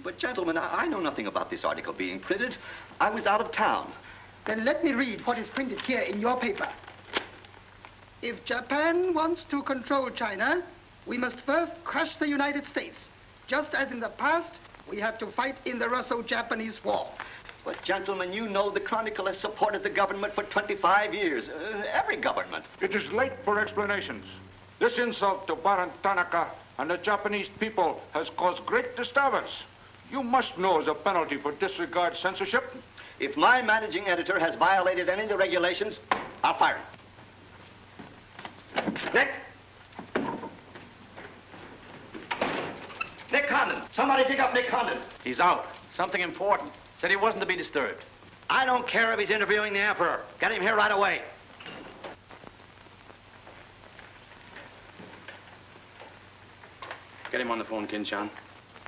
But gentlemen, I know nothing about this article being printed. I was out of town. Then let me read what is printed here in your paper. If Japan wants to control China, we must first crush the United States. Just as in the past, we have to fight in the Russo-Japanese War. But gentlemen, you know the Chronicle has supported the government for 25 years. Every government. It is late for explanations. This insult to Baron Tanaka and the Japanese people has caused great disturbance. You must know as a penalty for disregard censorship. If my managing editor has violated any of the regulations, I'll fire him. Nick! Nick Condon! Somebody dig up Nick Condon! He's out. Something important. Said he wasn't to be disturbed. I don't care if he's interviewing the Emperor. Get him here right away. Get him on the phone, Kin-chan.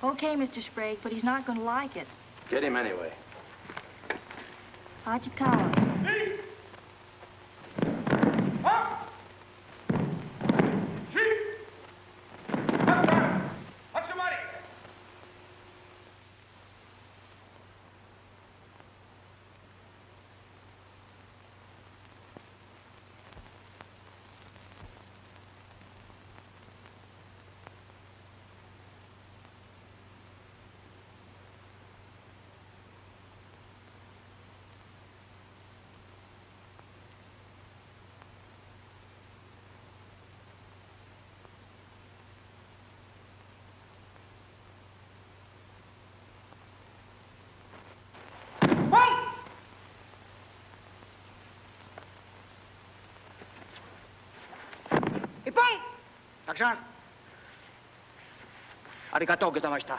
Okay, Mr. Sprague, but he's not going to like it. Get him anyway. Hachikawa. Action. Arigatou gozaimashita.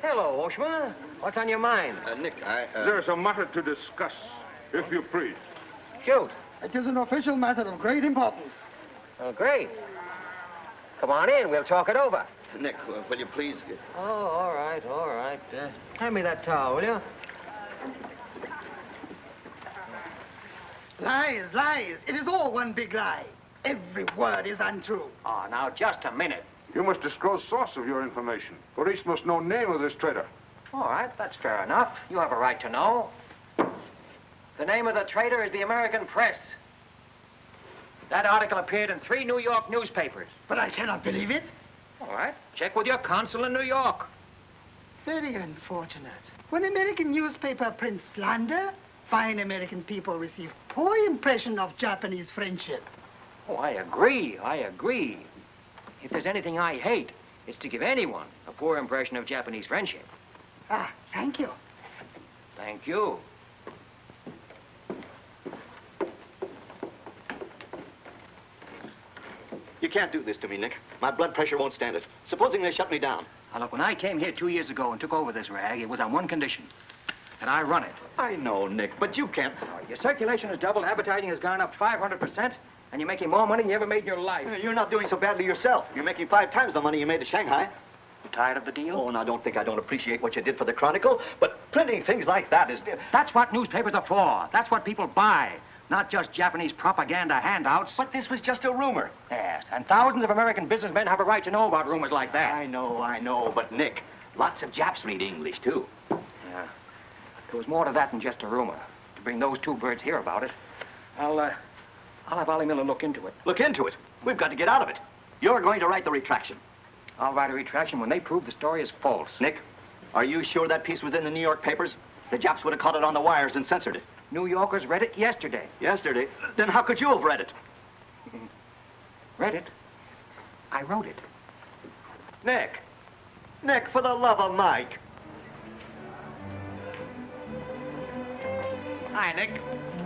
Hello, Oshma. What's on your mind? Nick, There's a matter to discuss, if you please. Shoot. It is an official matter of great importance. Oh, great. Come on in. We'll talk it over. Nick, will you please... Oh, all right, all right. Hand me that towel, will you? Lies, lies. It is all one big lie. Every word is untrue. Oh, now, just a minute. You must disclose source of your information. Police must know name of this traitor. All right, that's fair enough. You have a right to know. The name of the traitor is the American press. That article appeared in 3 New York newspapers. But I cannot believe it. All right, check with your consul in New York. Very unfortunate. When American newspaper prints slander, fine American people receive poor impression of Japanese friendship. Oh, I agree, I agree. If there's anything I hate, it's to give anyone a poor impression of Japanese friendship. Ah, thank you. Thank you. You can't do this to me, Nick. My blood pressure won't stand it. Supposing they shut me down. Now, look, when I came here 2 years ago and took over this rag, it was on one condition, that I run it. I know, Nick, but you can't... Your circulation has doubled, advertising has gone up 500%, and you're making more money than you ever made in your life. You're not doing so badly yourself. You're making 5 times the money you made at Shanghai. You tired of the deal? Oh, now don't think I don't appreciate what you did for the Chronicle, but printing things like that is... That's what newspapers are for. That's what people buy. Not just Japanese propaganda handouts. But this was just a rumor. Yes, and thousands of American businessmen have a right to know about rumors like that. I know, but Nick, lots of Japs read English, too. Yeah. There was more to that than just a rumor. To bring those 2 birds here about it, I'll have Ollie Miller look into it. Look into it? We've got to get out of it. You're going to write the retraction. I'll write a retraction when they prove the story is false. Nick, are you sure that piece was in the New York papers? The Japs would have caught it on the wires and censored it. New Yorkers read it yesterday. Yesterday? Then how could you have read it? Read it? I wrote it. Nick, for the love of Mike. Hi, Nick.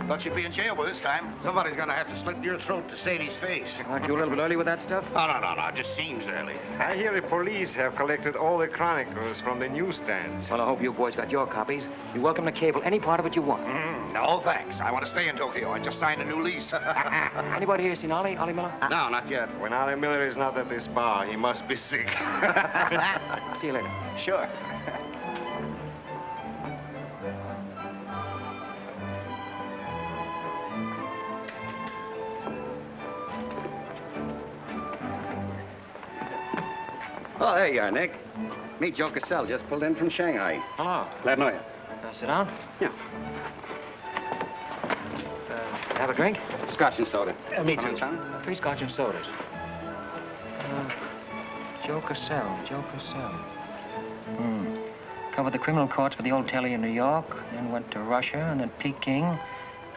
Thought you'd be in jail by this time. Somebody's gonna have to slit your throat to save his face. Aren't you a little bit early with that stuff? No. It just seems early. I hear the police have collected all the chronicles from the newsstands. Well, I hope you boys got your copies. You're welcome to cable any part of it you want. No, thanks. I want to stay in Tokyo. I just signed a new lease. Anybody here seen Ollie Miller? No, not yet. When Ollie Miller is not at this bar, he must be sick. See you later. Sure. Oh, there you are, Nick. Meet Joe Cassell, just pulled in from Shanghai. Hello. Glad to know you. Sit down. Yeah. Have a drink? Scotch and soda. Me too. 3 scotch and sodas. Joe Cassell. Covered the criminal courts for the old telly in New York, then went to Russia and then Peking,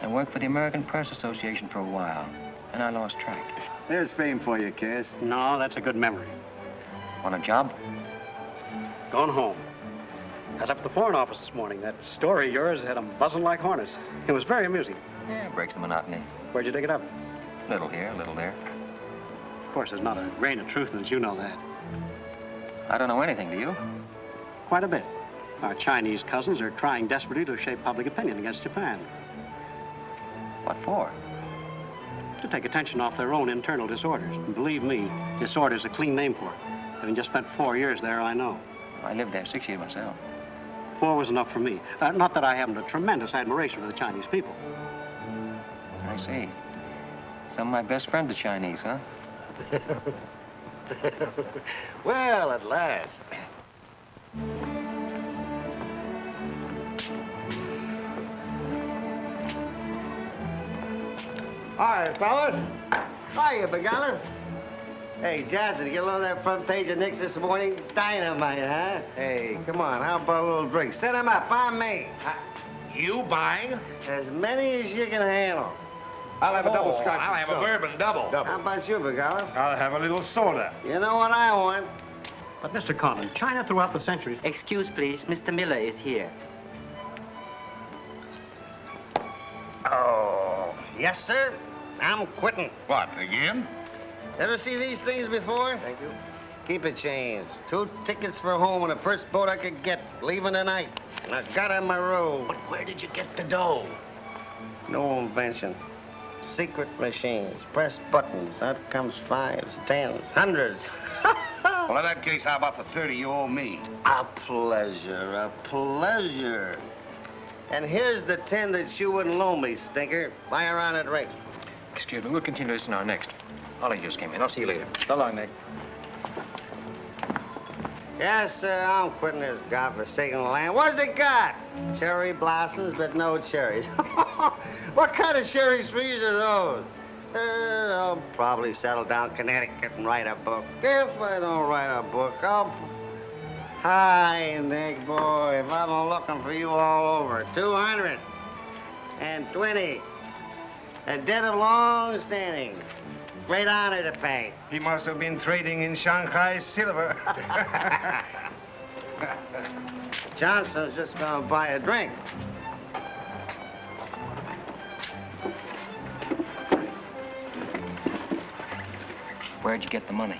and worked for the American Press Association for a while. And I lost track. There's fame for you, Cass. No, that's a good memory. Want a job? Gone home. I was up at the Foreign Office this morning. That story of yours had them buzzing like hornets. It was very amusing. Yeah, it breaks the monotony. Where'd you dig it up? Little here, little there. Of course, there's not a grain of truth in it. You know that. I don't know anything, do you? Quite a bit. Our Chinese cousins are trying desperately to shape public opinion against Japan. What for? To take attention off their own internal disorders. And believe me, disorder's a clean name for it. Having just spent 4 years there, I know. I lived there 6 years myself. 4 was enough for me. Not that I haven't a tremendous admiration for the Chinese people. I see. Some of my best friends are Chinese, huh? Well, at last. Hi, fellas. Hiya, Begala. Hey, Johnson, you get along that front page of Nick's this morning? Dynamite, huh? Hey, come on, how about a little drink? Set him up, on me. You buying? As many as you can handle. I'll have a double scotch. I'll have a bourbon double. How about you, Begala? I'll have a little soda. You know what I want? But, Mr. Condon, China throughout the centuries... Excuse, please. Mr. Miller is here. Oh, yes, sir. I'm quitting. What, again? Ever see these things before? Thank you. Keep it changed. 2 tickets for home on the first boat I could get, leaving tonight. And I got on my road. But where did you get the dough? No invention. Secret machines. Press buttons. Out comes 5s, 10s, 100s. Well, in that case, how about the 30 you owe me? A pleasure, a pleasure. And here's the 10 that you wouldn't loan me, stinker. Buy her on at rate. Excuse me, we'll continue this in our next. Ollie just came in. I'll see you later. So long, Nick. Yes, sir, I'm quitting this godforsaken land. What's it got? Cherry blossoms, but no cherries. What kind of cherry trees are those? I'll probably settle down Connecticut and write a book. If I don't write a book, I'll... Hi, Nick, boy. If I'm looking for you all over. 220. A debt of long standing. Great honor to pay. He must have been trading in Shanghai silver. Johnson's just gonna buy a drink. Where'd you get the money?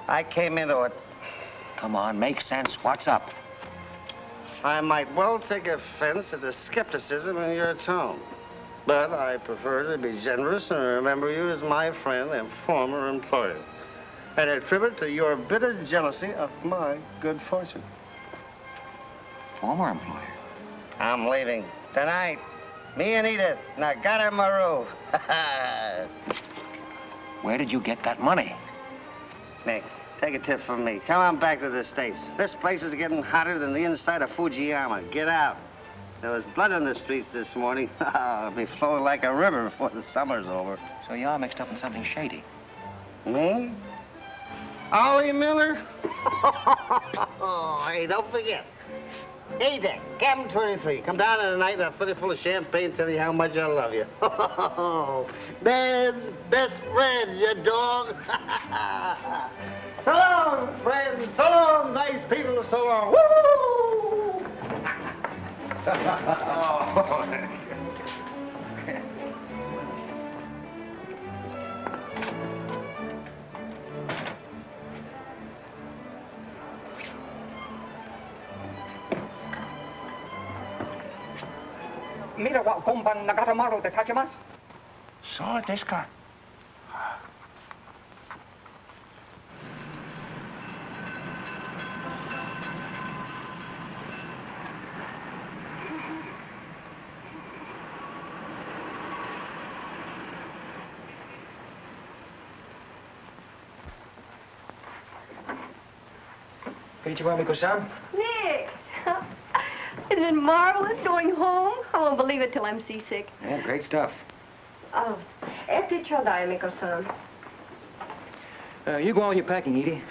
I came into it. Come on, make sense. What's up? I might well take offense at the skepticism in your tone. But I prefer to be generous and remember you as my friend and former employer. And attribute to your bitter jealousy of my good fortune. Former employer? I'm leaving tonight. Me and Edith. And I got her my robe. Where did you get that money? Nick, take a tip from me. Come on back to the States. This place is getting hotter than the inside of Fujiyama. Get out. There was blood on the streets this morning. It'll be flowing like a river before the summer's over. So you are mixed up in something shady. Me? Ollie Miller? Hey, don't forget. Hey, Dick, Cabin 23. Come down tonight and I'll fill you full of champagne and tell you how much I love you. Man's best friend, you dog. So long, friends. So long, nice people. So long. Woo! Mira wa konban nagatamaru de tachimasu. So desu ka. Konnichiwa, Miko-san. Nick! Isn't it marvelous going home? I won't believe it till I'm seasick. Yeah, great stuff. Oh, ete chodai, Miko-san. You go all your packing, Edie.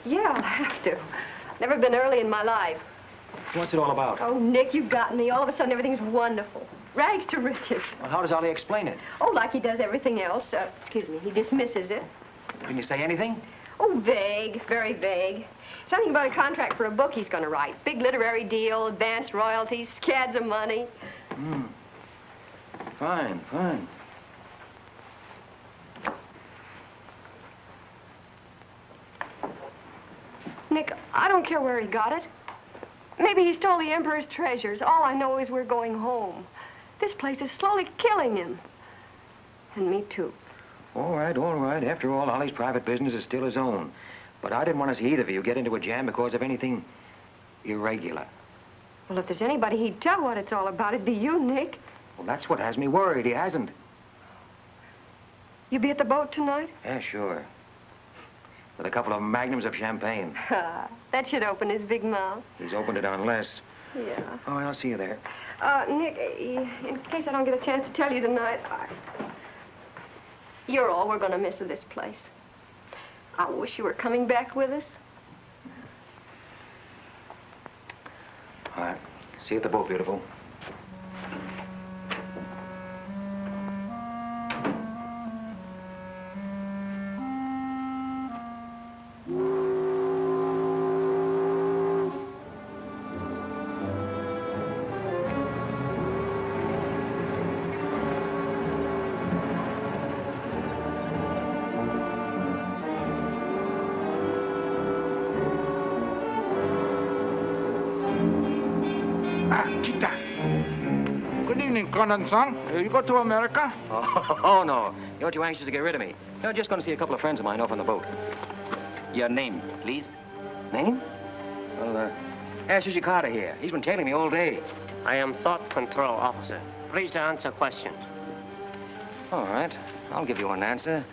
Yeah, I'll have to. Never been early in my life. What's it all about? Oh, Nick, you've got me. All of a sudden, everything's wonderful. Rags to riches. Well, how does Ollie explain it? Oh, like he does everything else. Excuse me, he dismisses it. Can you say anything? Oh, vague, very vague. Something about a contract for a book he's going to write. Big literary deal, advanced royalties, scads of money. Hmm. Fine, fine. Nick, I don't care where he got it. Maybe he stole the Emperor's treasures. All I know is we're going home. This place is slowly killing him. And me, too. All right, all right. After all, Ollie's private business is still his own. But I didn't want to see either of you get into a jam because of anything irregular. Well, if there's anybody he'd tell what it's all about, it'd be you, Nick. Well, that's what has me worried. He hasn't. You be at the boat tonight? Yeah, sure. With a couple of magnums of champagne. That should open his big mouth. He's opened it on less. Yeah. All right, I'll see you there. Nick, in case I don't get a chance to tell you tonight, you're all we're going to miss of this place. I wish you were coming back with us. All right. See you at the boat, beautiful. Condon-san, you go to America? Oh, no. You're too anxious to get rid of me. You're just going to see a couple of friends of mine off on the boat. Your name, please? Name? Well, ask Yoshikata here. He's been tailing me all day. I am Thought Control Officer. Please to answer questions. All right. I'll give you an answer.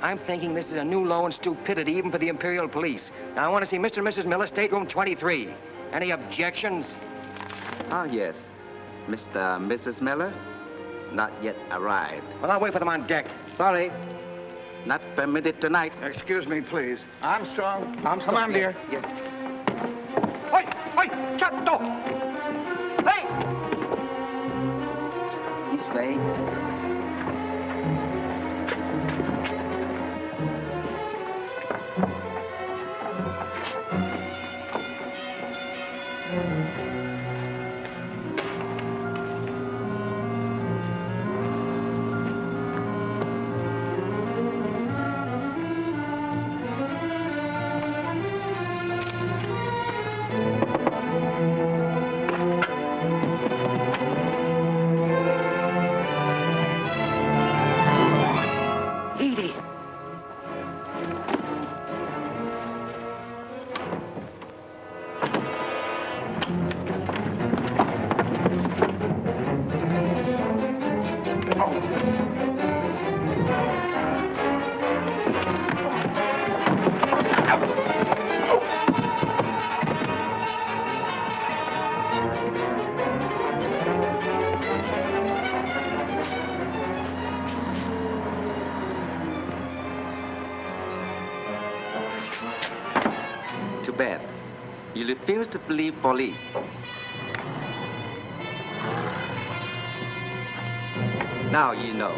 I'm thinking this is a new low in stupidity even for the Imperial Police. Now, I want to see Mr. and Mrs. Miller, stateroom 23. Any objections? Ah, yes. Mr. and Mrs. Miller? Not yet arrived. Well, I'll wait for them on deck. Sorry. Not permitted tonight. Excuse me, please. Armstrong. Come on, dear. Yes. Oi! Oi! Chatto! Hey! This way. Too bad. You refuse to believe police. Now you know.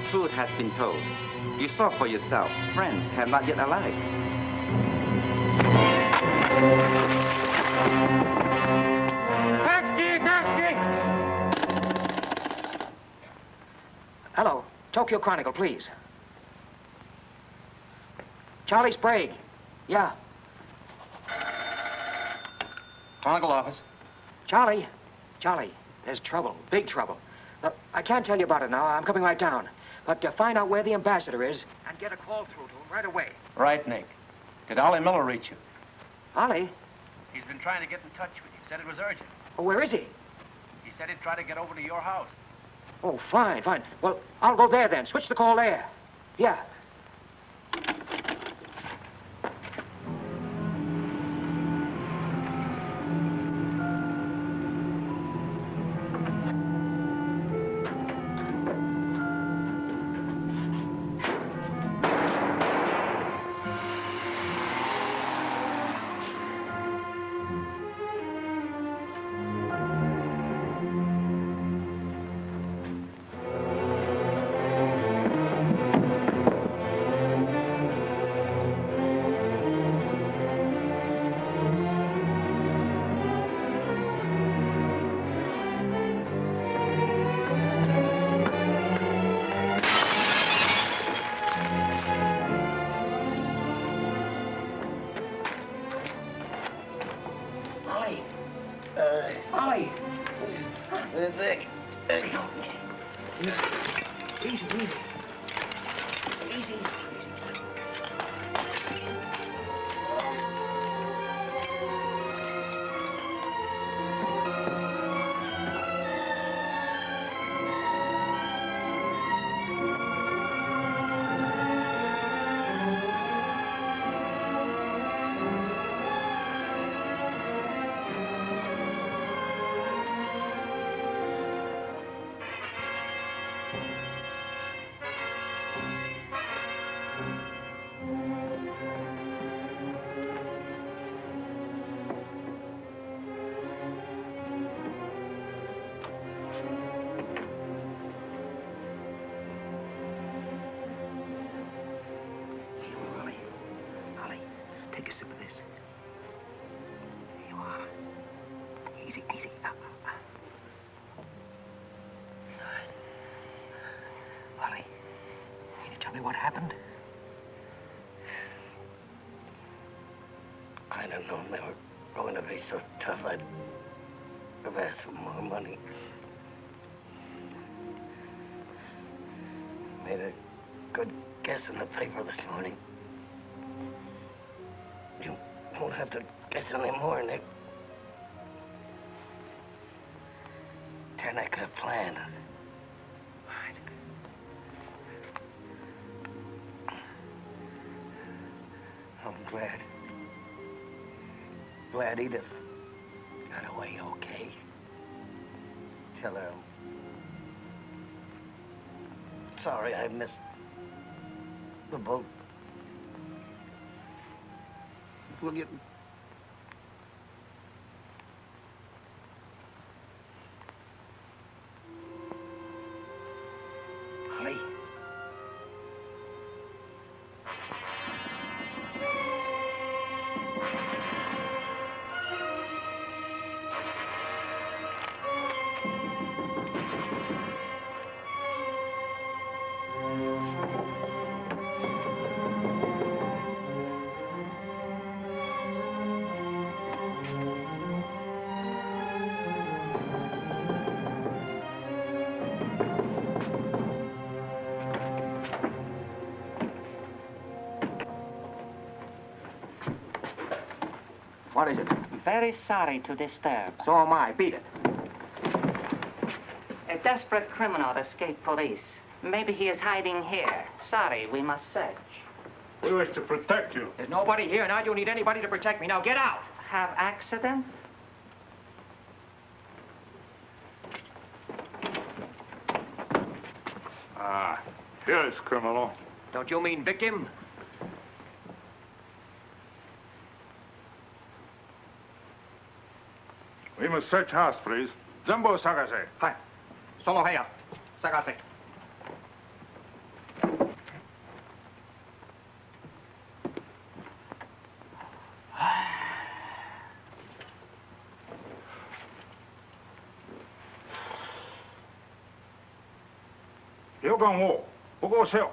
Truth has been told. You saw for yourself. Friends have not yet arrived. Kasky! Hello. Tokyo Chronicle, please. Charlie Sprague. Yeah. Chronicle office. Charlie. Charlie, there's trouble. Big trouble. Look, I can't tell you about it now. I'm coming right down. But find out where the ambassador is and get a call through to him right away. Right, Nick. Did Ollie Miller reach you? Ollie? He's been trying to get in touch with you. Said it was urgent. Oh, where is he? He said he'd try to get over to your house. Oh, fine, fine. Well, I'll go there then. Switch the call there. Yeah. Take a sip of this. Here you are. Easy, easy. Ollie, can you tell me what happened? I don't know. They were going to be so tough, I'd have asked for more money. Made a good guess in the paper this morning. You won't have to guess anymore, Nick. Tanaka plan. I'm glad Edith got away okay. Tell her I'm sorry I missed the boat. We'll get... Ollie. What is it? Very sorry to disturb. So am I. Beat it. A desperate criminal escaped police. Maybe he is hiding here. Sorry, we must search. We wish to protect you. There's nobody here, and I don't need anybody to protect me. Now get out. Have accident? Ah, here's criminal. Don't you mean victim? We must search house, please. Zembo Sagase. Hi. Solo heya. Sagase. 요강호, 보고 오세요.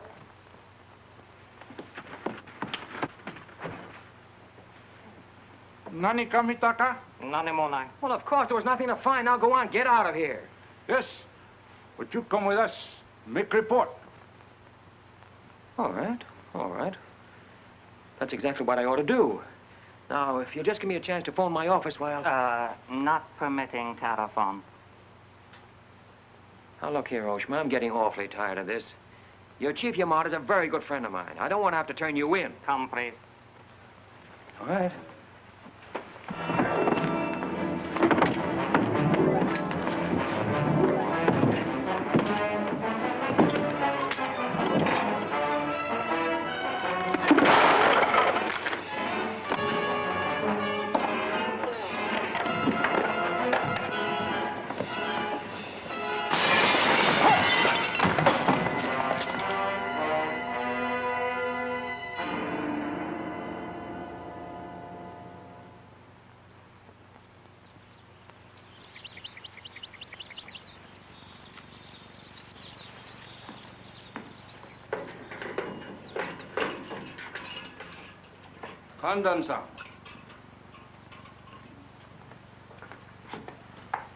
Nani kamitaka? None more night. Well, of course, there was nothing to find. Now go on, get out of here. Yes, but you come with us. Make report. All right, all right. That's exactly what I ought to do. Now, if you'll just give me a chance to phone my office while... Not permitting telephone. Now, look here, Oshma, I'm getting awfully tired of this. Your Chief Yamada's a very good friend of mine. I don't want to have to turn you in. Come, please. All right. Condon-san.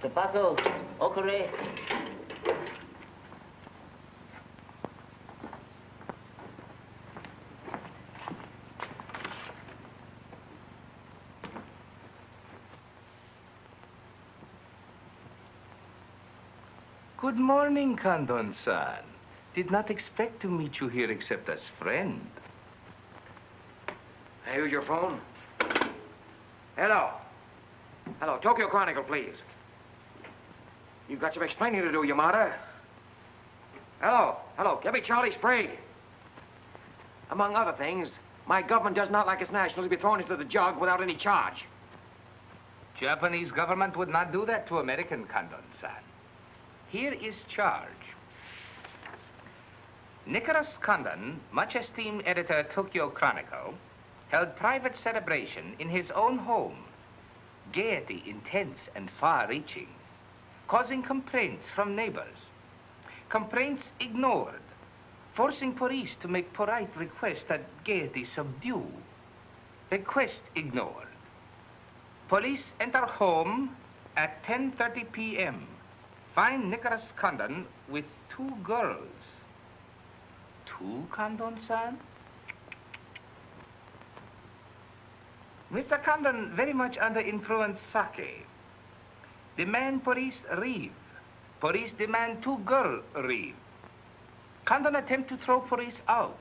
Tobacco, okare. Good morning, Condon-san. Did not expect to meet you here except as friend. Hey, who's your phone? Hello. Hello, Tokyo Chronicle, please. You've got some explaining to do, Yamada. Hello, hello, give me Charlie Sprague. Among other things, my government does not like its nationals to be thrown into the jug without any charge. Japanese government would not do that to American, Condon-san. Here is charge. Nicholas Condon, much esteemed editor Tokyo Chronicle, held private celebration in his own home. Gaiety intense and far-reaching, causing complaints from neighbors. Complaints ignored, forcing police to make polite requests that gaiety subdue. Request ignored. Police enter home at 10:30 p.m. Find Nicholas Condon with 2 girls. 2, Condon-san? Mr. Condon very much under influence sake. Demand police leave. Police demand 2 girls leave. Condon attempt to throw police out.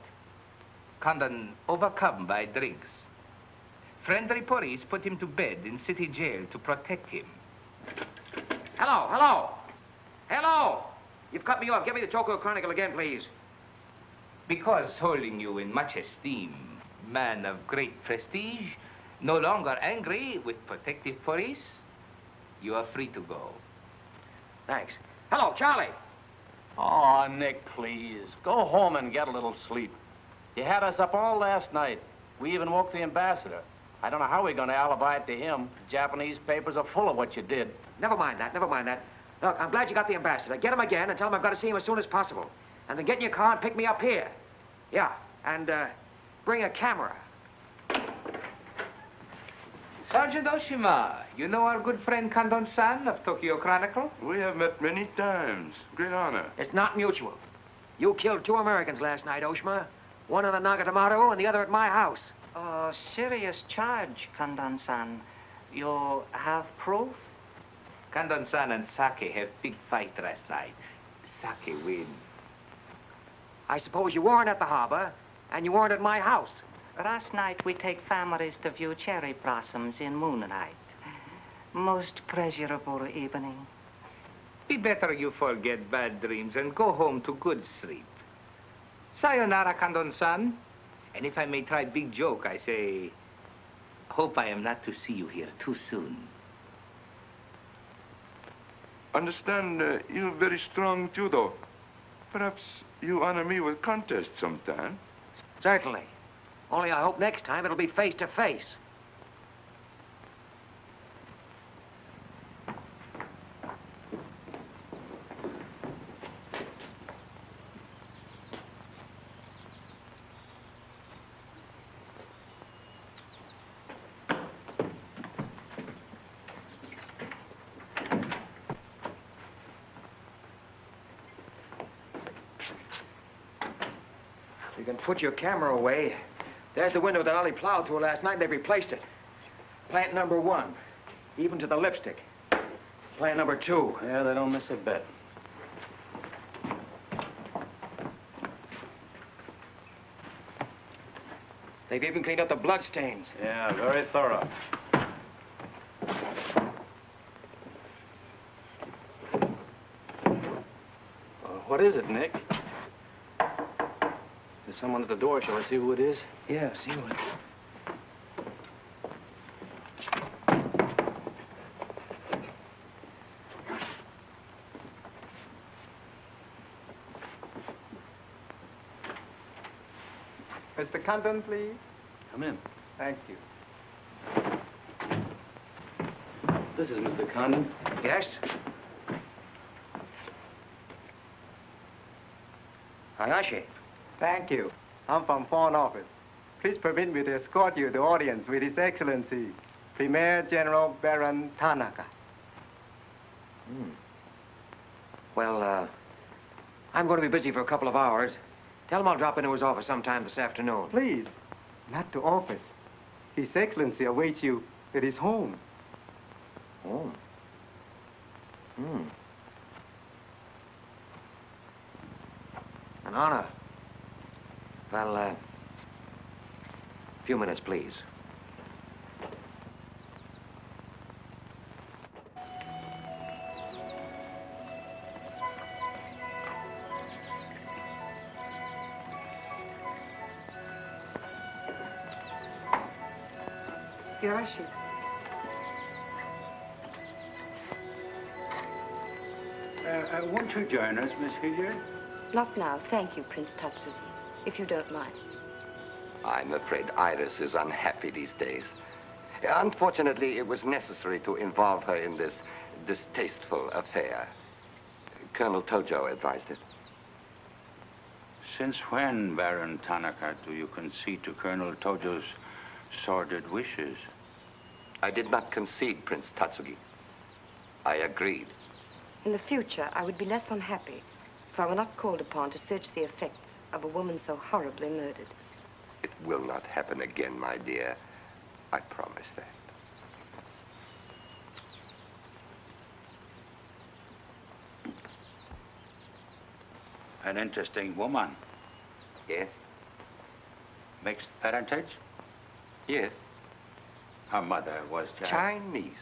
Condon overcome by drinks. Friendly police put him to bed in city jail to protect him. Hello, hello. Hello. You've cut me off. Give me the Tokyo Chronicle again, please. Because holding you in much esteem, man of great prestige, no longer angry with protective police, you are free to go. Thanks. Hello, Charlie. Oh, Nick, please. Go home and get a little sleep. You had us up all last night. We even woke the ambassador. I don't know how we're going to alibi it to him. The Japanese papers are full of what you did. Never mind that, never mind that. Look, I'm glad you got the ambassador. Get him again and tell him I've got to see him as soon as possible. And then get in your car and pick me up here. Yeah, and bring a camera. Sergeant Oshima, you know our good friend Condon-san of Tokyo Chronicle? We have met many times. Great honor. It's not mutual. You killed 2 Americans last night, Oshima. One in the Nagatomaru and the other at my house. Oh, serious charge, Condon-san. You have proof? Condon-san and Sake have big fight last night. Sake win. I suppose you weren't at the harbor, and you weren't at my house. Last night we take families to view cherry blossoms in moonlight. Most pleasurable evening. Be better you forget bad dreams and go home to good sleep. Sayonara, Condon-san. And if I may try big joke, I say, hope I am not to see you here too soon. Understand you have very strong judo. Perhaps you honor me with contest sometime. Certainly. Only I hope next time it'll be face to face. You can put your camera away. There's the window that Ollie plowed through last night, and they've replaced it. Plant number 1, even to the lipstick. Plant number 2. Yeah, they don't miss a bit. They've even cleaned up the blood stains. Yeah, very thorough. What is it, Nick? There's someone at the door. Shall I see who it is? Yeah, see who it is. Mr. Condon, please. Come in. Thank you. This is Mr. Condon. Yes? Hayashi. Thank you. I'm from Foreign Office. Please permit me to escort you to audience with His Excellency, Premier General Baron Tanaka. Well, I'm going to be busy for a couple of hours. Tell him I'll drop into his office sometime this afternoon. Please, not to office. His Excellency awaits you at his home. Home? An honor. Well, a few minutes, please. Yoshi. Won't you join us, Miss Hilliard? Not now, thank you, Prince Tatsuki, if you don't mind. I'm afraid Iris is unhappy these days. Unfortunately, it was necessary to involve her in this distasteful affair. Colonel Tojo advised it. Since when, Baron Tanaka, do you concede to Colonel Tojo's sordid wishes? I did not concede, Prince Tatsugi. I agreed. In the future, I would be less unhappy if I were not called upon to search the effects of a woman so horribly murdered. It will not happen again, my dear. I promise that. An interesting woman. Yes? Mixed parentage? Yes. Her mother was Chinese.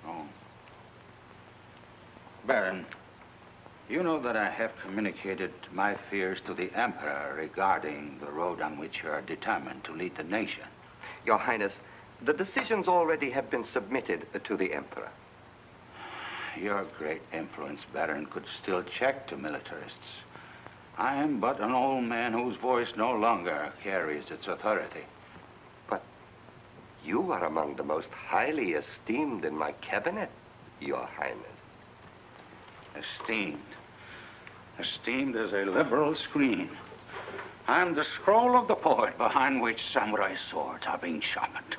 Oh. Baron, you know that I have communicated my fears to the Emperor regarding the road on which you are determined to lead the nation. Your Highness, the decisions already have been submitted to the Emperor. Your great influence, Baron, could still check the militarists. I am but an old man whose voice no longer carries its authority. But you are among the most highly esteemed in my cabinet, Your Highness. Esteemed. Esteemed as a liberal screen. I'm the scroll of the poet behind which samurai swords are being sharpened.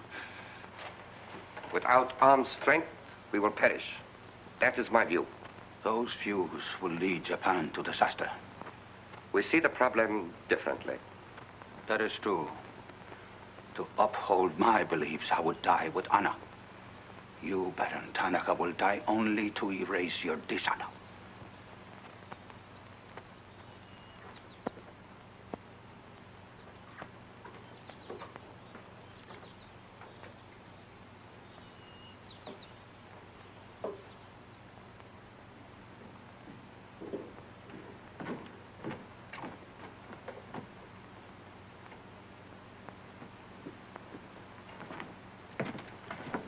Without armed strength, we will perish. That is my view. Those views will lead Japan to disaster. We see the problem differently. That is true. To uphold my beliefs, I would die with honor. You, Baron Tanaka, will die only to erase your dishonor.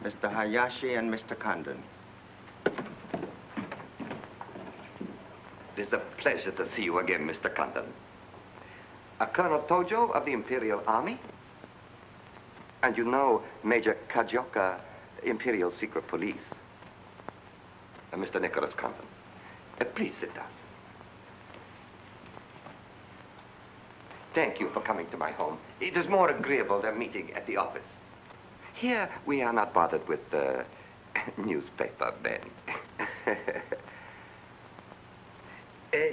Mr. Hayashi and Mr. Condon. It is a pleasure to see you again, Mr. Condon. Colonel Tojo of the Imperial Army. And you know Major Kajioka, Imperial Secret Police. Mr. Nicholas Condon. Please sit down. Thank you for coming to my home. It is more agreeable than meeting at the office. Here, we are not bothered with newspaper men.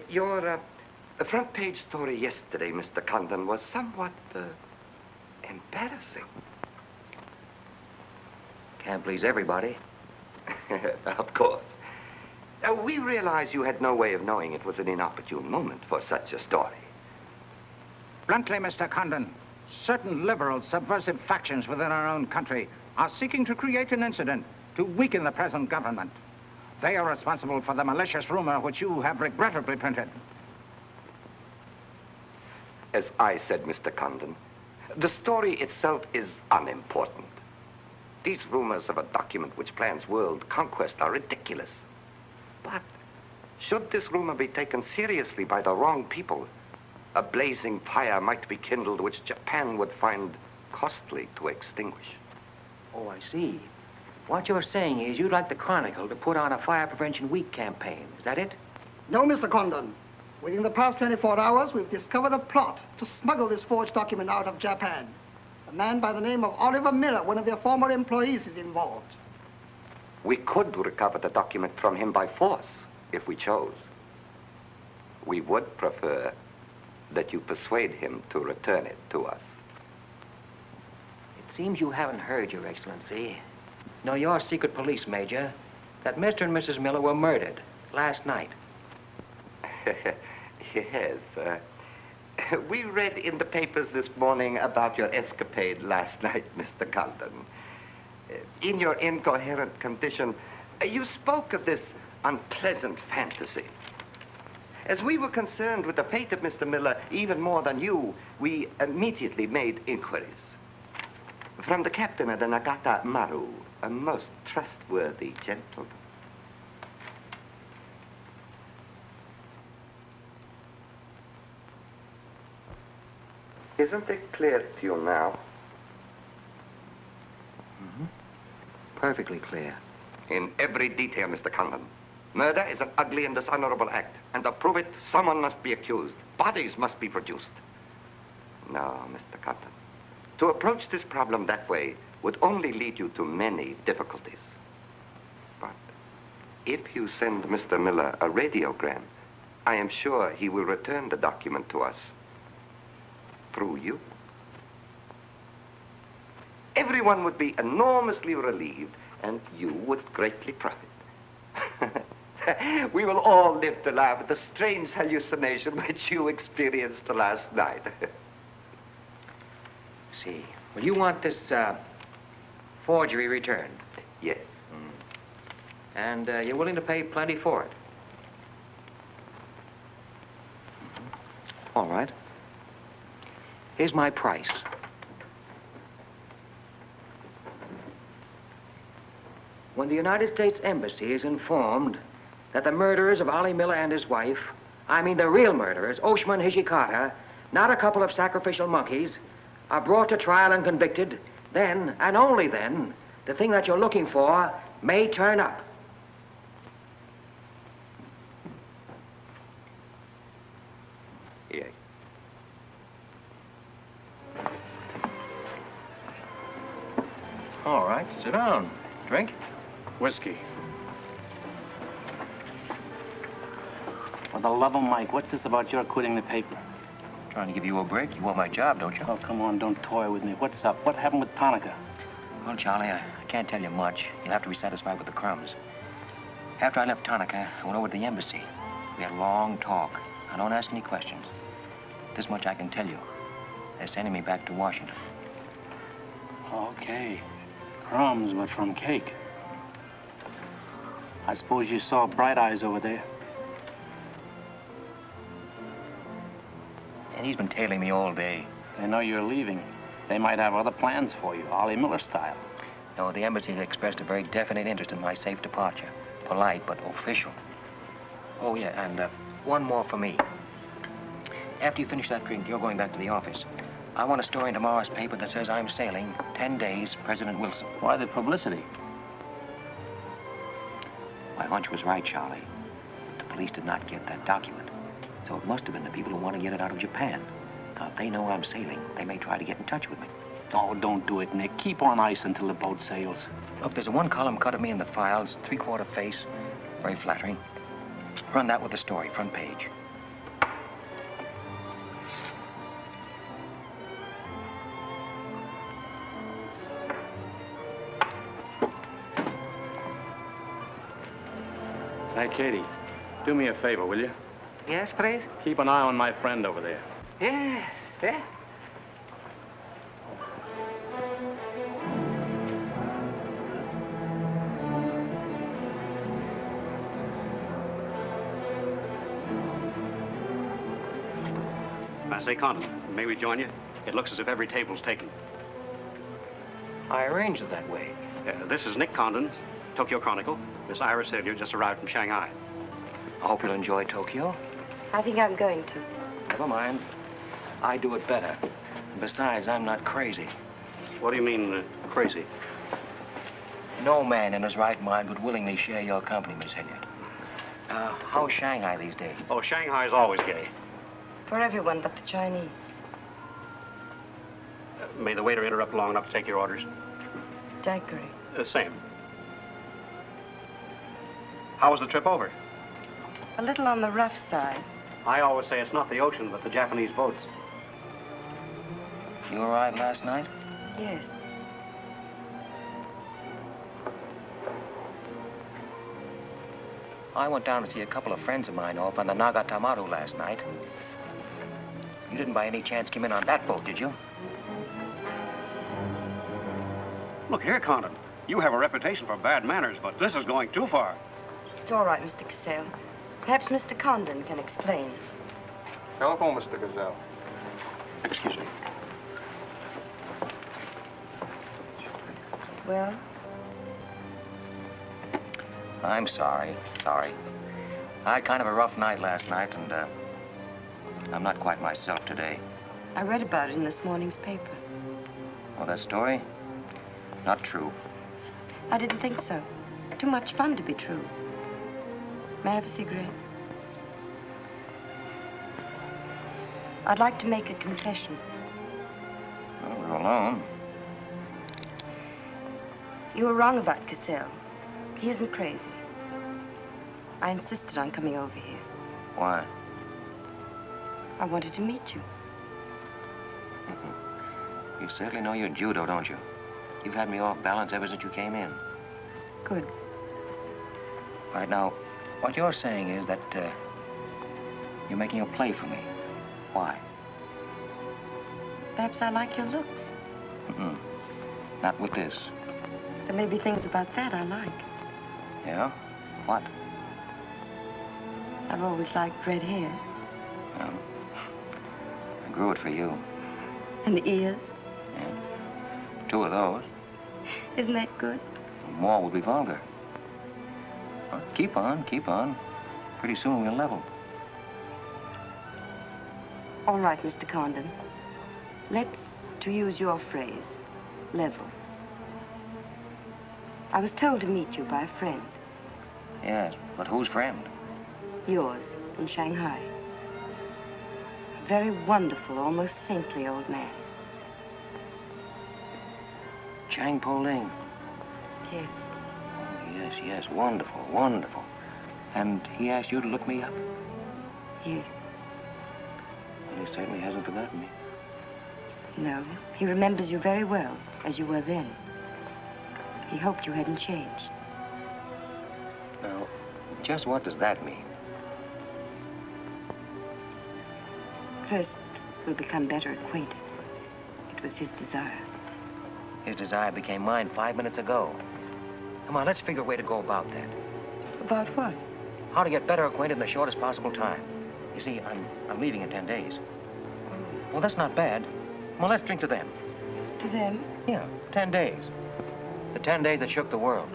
Your The front page story yesterday, Mr. Condon, was somewhat embarrassing. Can't please everybody. Of course. We realize you had no way of knowing it was an inopportune moment for such a story. Bluntly, Mr. Condon, certain liberal subversive factions within our own country are seeking to create an incident to weaken the present government. They are responsible for the malicious rumor which you have regrettably printed. As I said, Mr. Condon, the story itself is unimportant. These rumors of a document which plans world conquest are ridiculous. But should this rumor be taken seriously by the wrong people, a blazing fire might be kindled which Japan would find costly to extinguish. Oh, I see. What you're saying is you'd like the Chronicle to put on a Fire Prevention Week campaign. Is that it? No, Mr. Condon. Within the past 24 hours, we've discovered a plot to smuggle this forged document out of Japan. A man by the name of Oliver Miller, one of your former employees, is involved. We could recover the document from him by force, if we chose. We would prefer that you persuade him to return it to us. It seems you haven't heard, Your Excellency. No, your secret police major, that Mr. and Mrs. Miller were murdered last night. Yes, we read in the papers this morning about your escapade last night, Mr. Condon. In your incoherent condition, you spoke of this unpleasant fantasy. As we were concerned with the fate of Mr. Miller even more than you, we immediately made inquiries. From the captain of the Nagata Maru, a most trustworthy gentleman. Isn't it clear to you now? Mm-hmm. Perfectly clear. In every detail, Mr. Condon. Murder is an ugly and dishonorable act, and to prove it, someone must be accused. Bodies must be produced. No, Mr. Condon. To approach this problem that way would only lead you to many difficulties. But if you send Mr. Miller a radiogram, I am sure he will return the document to us through you. Everyone would be enormously relieved, and you would greatly profit. We will all live to laugh at the strange hallucination which you experienced last night. See. Well, you want this forgery returned? Yes. And you're willing to pay plenty for it? All right. Here's my price. When the United States Embassy is informed that the murderers of Ollie Miller and his wife, I mean the real murderers, Oshima and Hijikata, not a couple of sacrificial monkeys, are brought to trial and convicted, then, and only then, the thing that you're looking for may turn up. Yes. All right, sit down. Drink? Whiskey. For the love of Mike, what's this about your quitting the paper? Trying to give you a break. You want my job, don't you? Oh, come on, don't toy with me. What's up? What happened with Tanaka? Well, Charlie, I can't tell you much. You'll have to be satisfied with the crumbs. After I left Tanaka, I went over to the embassy. We had a long talk. Now, don't ask any questions. This much I can tell you. They're sending me back to Washington. Okay. Crumbs, but from cake. I suppose you saw Bright Eyes over there. And he's been tailing me all day. They know you're leaving. They might have other plans for you, Ollie Miller style. No, the embassy has expressed a very definite interest in my safe departure. Polite, but official. Oh, yeah, and one more for me. After you finish that drink, you're going back to the office. I want a story in tomorrow's paper that says I'm sailing 10 days, President Wilson. Why the publicity? My hunch was right, Charlie. The police did not get that document. So it must have been the people who want to get it out of Japan. Now, if they know I'm sailing, they may try to get in touch with me. Oh, don't do it, Nick. Keep on ice until the boat sails. Look, there's a one-column cut of me in the files, 3/4 face. Very flattering. Run that with the story, front page. Hey, Katie, do me a favor, will you? Yes, please? Keep an eye on my friend over there. Yes, yeah. I say, Condon, may we join you? It looks as if every table's taken. I arranged it that way. This is Nick Condon, Tokyo Chronicle. Miss Iris Hilliard just arrived from Shanghai. I hope you'll enjoy Tokyo. I think I'm going to. Never mind. I do it better. Besides, I'm not crazy. What do you mean, crazy? No man in his right mind would willingly share your company, Miss Hilliard. How's Shanghai these days? Oh, Shanghai's always gay. For everyone but the Chinese. May the waiter interrupt long enough to take your orders? Daiquiri. Same. How was the trip over? A little on the rough side. I always say it's not the ocean, but the Japanese boats. You all right last night? Yes. I went down to see a couple of friends of mine off on the Nagatamaru last night. You didn't by any chance come in on that boat, did you? Look here, Condon. You have a reputation for bad manners, but this is going too far. It's all right, Mr. Cassell. Perhaps Mr. Condon can explain. Telephone, Mr. Gazelle. Excuse me. Well? I'm sorry. Sorry. I had kind of a rough night last night, and I'm not quite myself today. I read about it in this morning's paper. Oh, that story? Not true. I didn't think so. Too much fun to be true. May I have a cigarette? I'd like to make a confession. Well, we're alone. You were wrong about Cassell. He isn't crazy. I insisted on coming over here. Why? I wanted to meet you. You certainly know your judo, don't you? You've had me off balance ever since you came in. Good. Right now, what you're saying is that you're making a play for me. Why? Perhaps I like your looks. Mm-mm. Not with this. There may be things about that I like. Yeah? What? I've always liked red hair. Well, I grew it for you. And the ears. Yeah. 2 of those. Isn't that good? More would be vulgar. Well, keep on, keep on. Pretty soon we'll level. All right, Mr. Condon. Let's, to use your phrase, level. I was told to meet you by a friend. Yes, but whose friend? Yours, in Shanghai. A very wonderful, almost saintly old man. Chang Po-Ling. Yes. Oh, yes, yes, wonderful, wonderful. And he asked you to look me up? Yes. Well, he certainly hasn't forgotten me. No, he remembers you very well, as you were then. He hoped you hadn't changed. Now, just what does that mean? First, we'll become better acquainted. It was his desire. His desire became mine 5 minutes ago. Come on, let's figure a way to go about that. About what? How to get better acquainted in the shortest possible time. You see, I'm leaving in 10 days. Well, that's not bad. Well, let's drink to them. To them? Yeah, 10 days. The 10 days that shook the world.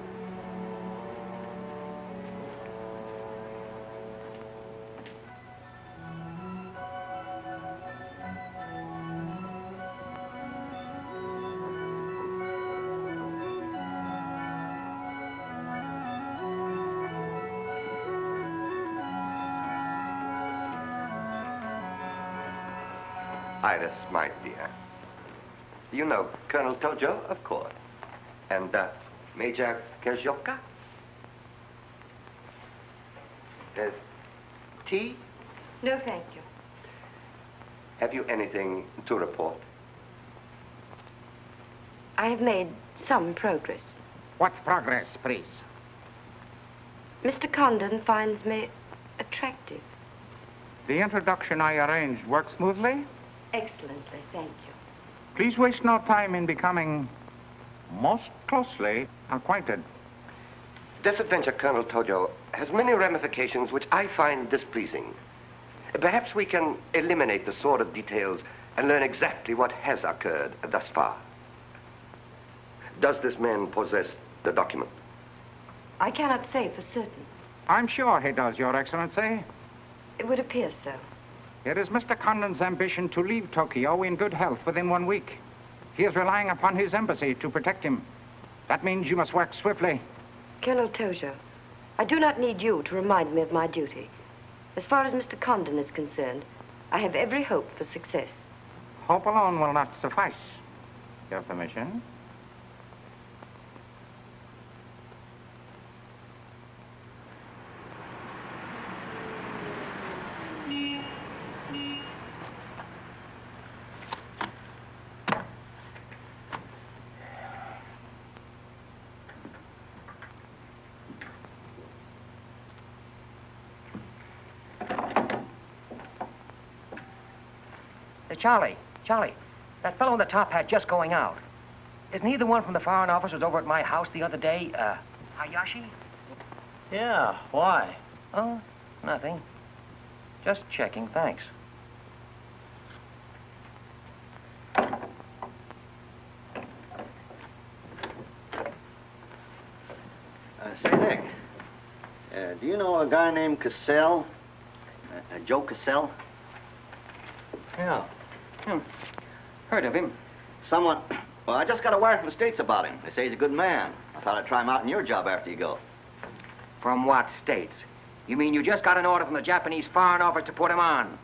Iris, my dear. You know Colonel Tojo, of course. And Major Kajoka? Tea? No, thank you. Have you anything to report? I have made some progress. What progress, please? Mr. Condon finds me attractive. The introduction I arranged worked smoothly? Excellently, thank you. Please waste no time in becoming most closely acquainted. This adventure, Colonel Tojo, has many ramifications which I find displeasing. Perhaps we can eliminate the sordid details and learn exactly what has occurred thus far. Does this man possess the document? I cannot say for certain. I'm sure he does, Your Excellency. It would appear so. It is Mr. Condon's ambition to leave Tokyo in good health within 1 week. He is relying upon his embassy to protect him. That means you must work swiftly. Colonel Tojo, I do not need you to remind me of my duty. As far as Mr. Condon is concerned, I have every hope for success. Hope alone will not suffice. Your permission? Charlie, that fellow in the top hat just going out. Isn't he the one from the Foreign Office who was over at my house the other day? Hayashi? Yeah, why? Oh, nothing. Just checking, thanks. Say, Nick, do you know a guy named Cassell? Joe Cassell? Yeah. Heard of him. Well, I just got a wire from the States about him. They say he's a good man. I thought I'd try him out in your job after you go. From what states? You mean you just got an order from the Japanese Foreign Office to put him on?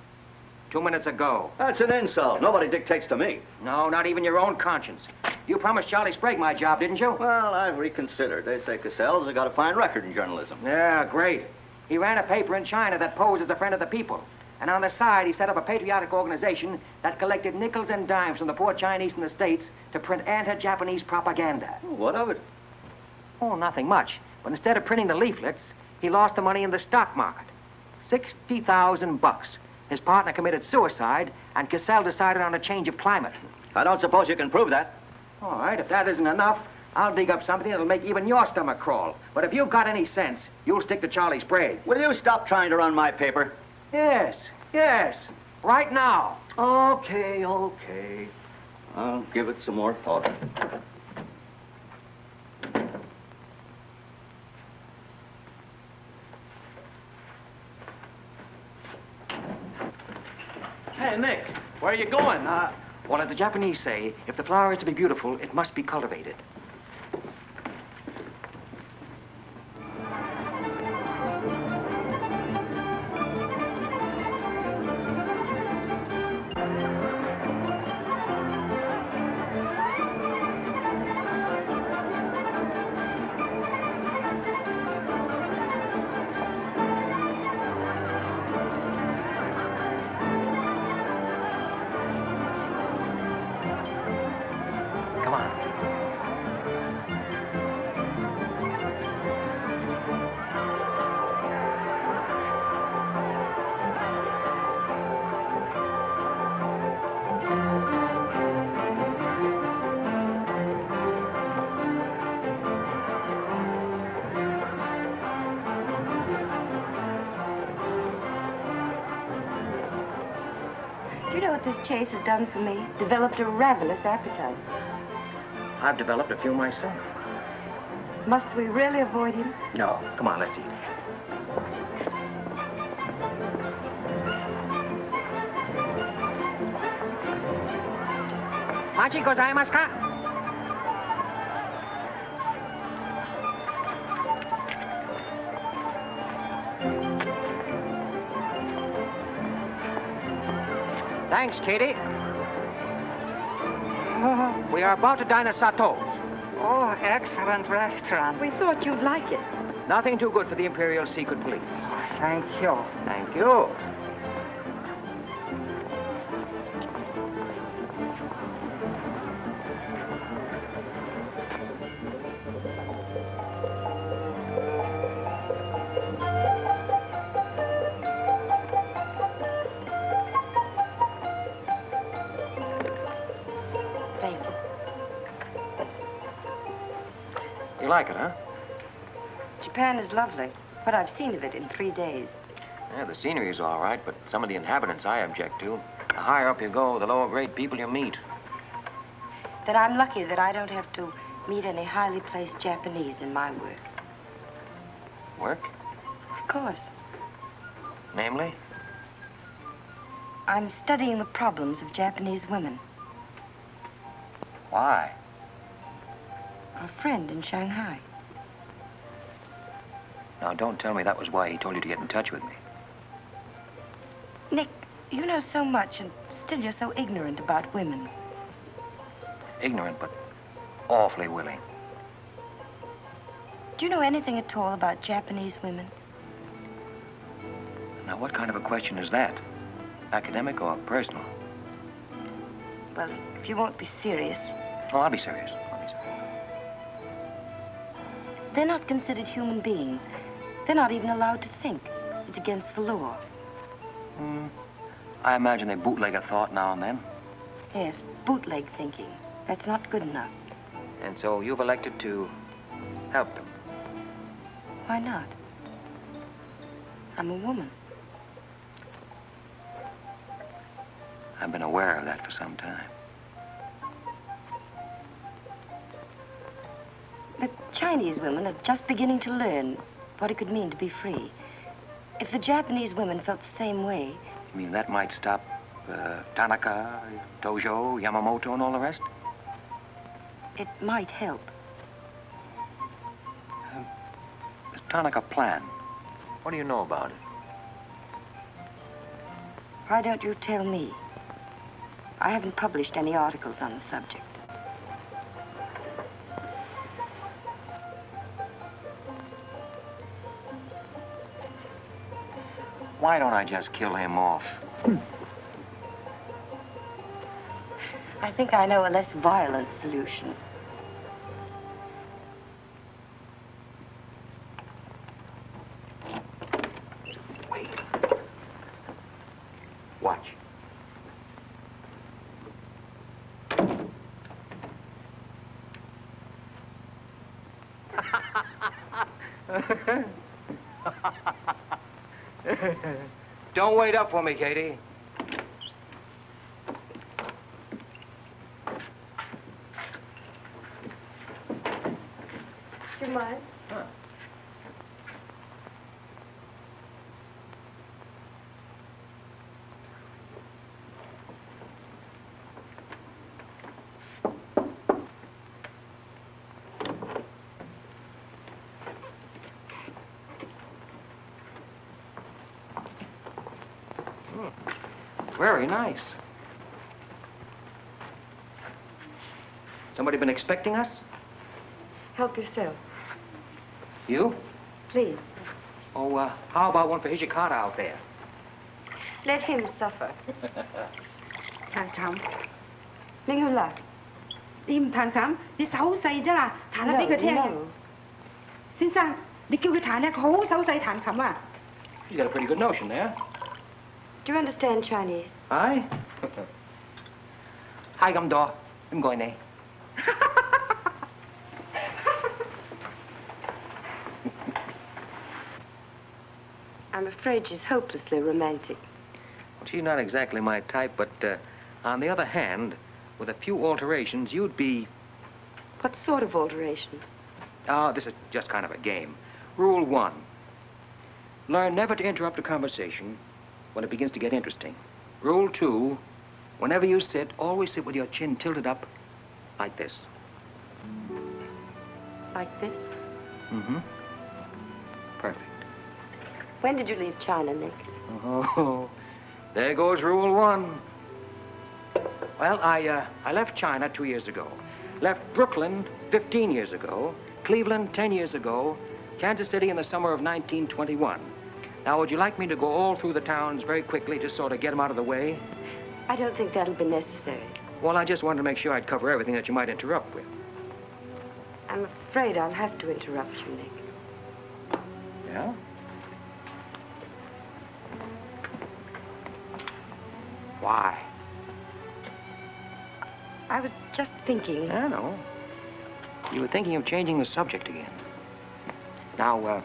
2 minutes ago. That's an insult. Nobody dictates to me. No, not even your own conscience. You promised Charlie Sprague my job, didn't you? Well, I've reconsidered. They say Cassell's got a fine record in journalism. Yeah, great. He ran a paper in China that posed as a friend of the people. And on the side, he set up a patriotic organization that collected nickels and dimes from the poor Chinese in the States to print anti-Japanese propaganda. What of it? Oh, nothing much. But instead of printing the leaflets, he lost the money in the stock market. $60,000. His partner committed suicide, and Cassell decided on a change of climate. I don't suppose you can prove that. All right, if that isn't enough, I'll dig up something that'll make even your stomach crawl. But if you've got any sense, you'll stick to Charlie Sprague. Will you stop trying to run my paper? Yes. Right now. Okay. I'll give it some more thought. Hey, Nick, where are you going? Well, as the Japanese say, if the flower is to be beautiful, it must be cultivated. Do you know what this chase has done for me? Developed a ravenous appetite. I've developed a few myself. Must we really avoid him? No. Come on, let's eat. Machi gozaimasu ka? Thanks, Katie. We are about to dine at Sato. Oh, excellent restaurant. We thought you'd like it. Nothing too good for the Imperial Secret Police. Thank you. Thank you. You like it, huh? Japan is lovely. What I've seen of it in 3 days. Yeah, the scenery is all right, but some of the inhabitants I object to. The higher up you go, the lower grade people you meet. Then I'm lucky that I don't have to meet any highly placed Japanese in my work. Work? Of course. Namely? I'm studying the problems of Japanese women. Why? A friend in Shanghai. Now, don't tell me that was why he told you to get in touch with me. Nick, you know so much, and still you're so ignorant about women. Ignorant, but awfully willing. Do you know anything at all about Japanese women? Now, what kind of a question is that? Academic or personal? Well, if you won't be serious. Oh, I'll be serious. I'll be serious. They're not considered human beings. They're not even allowed to think. It's against the law. I imagine they bootleg a thought now and then. Yes, bootleg thinking. That's not good enough. And so you've elected to help them. Why not? I'm a woman. I've been aware of that for some time. The Chinese women are just beginning to learn what it could mean to be free. If the Japanese women felt the same way... You mean that might stop Tanaka, Tojo, Yamamoto, and all the rest? It might help. This Tanaka plan, what do you know about it? Why don't you tell me? I haven't published any articles on the subject. Why don't I just kill him off? I think I know a less violent solution. Wait. Watch. Don't wait up for me, Katie. Do you mind? Huh. Very nice. Somebody been expecting us? Help yourself. You? Please. Oh, how about one for Hijikata out there? Let him suffer. 談談，拎佢嚟。你唔彈琴，你手好細啫啦，彈下俾佢聽。先生，你叫佢彈咧，佢好手細彈琴啊。You got a pretty good notion there. Do you understand Chinese? Aye. Hi, Gumdor. I'm going there. I'm afraid she's hopelessly romantic. Well, she's not exactly my type, but on the other hand, with a few alterations, you'd be... What sort of alterations? Oh, this is just kind of a game. Rule 1. Learn never to interrupt a conversation when it begins to get interesting. Rule 2. Whenever you sit, always sit with your chin tilted up like this. Like this? Mm-hmm. Perfect. When did you leave China, Nick? Oh, there goes Rule 1. Well, I left China 2 years ago. Left Brooklyn 15 years ago. Cleveland 10 years ago. Kansas City in the summer of 1921. Now, would you like me to go all through the towns very quickly to sort of get them out of the way? I don't think that'll be necessary. Well, I just wanted to make sure I'd cover everything that you might interrupt with. I'm afraid I'll have to interrupt you, Nick. Yeah? Why? I was just thinking... I know. You were thinking of changing the subject again. Now,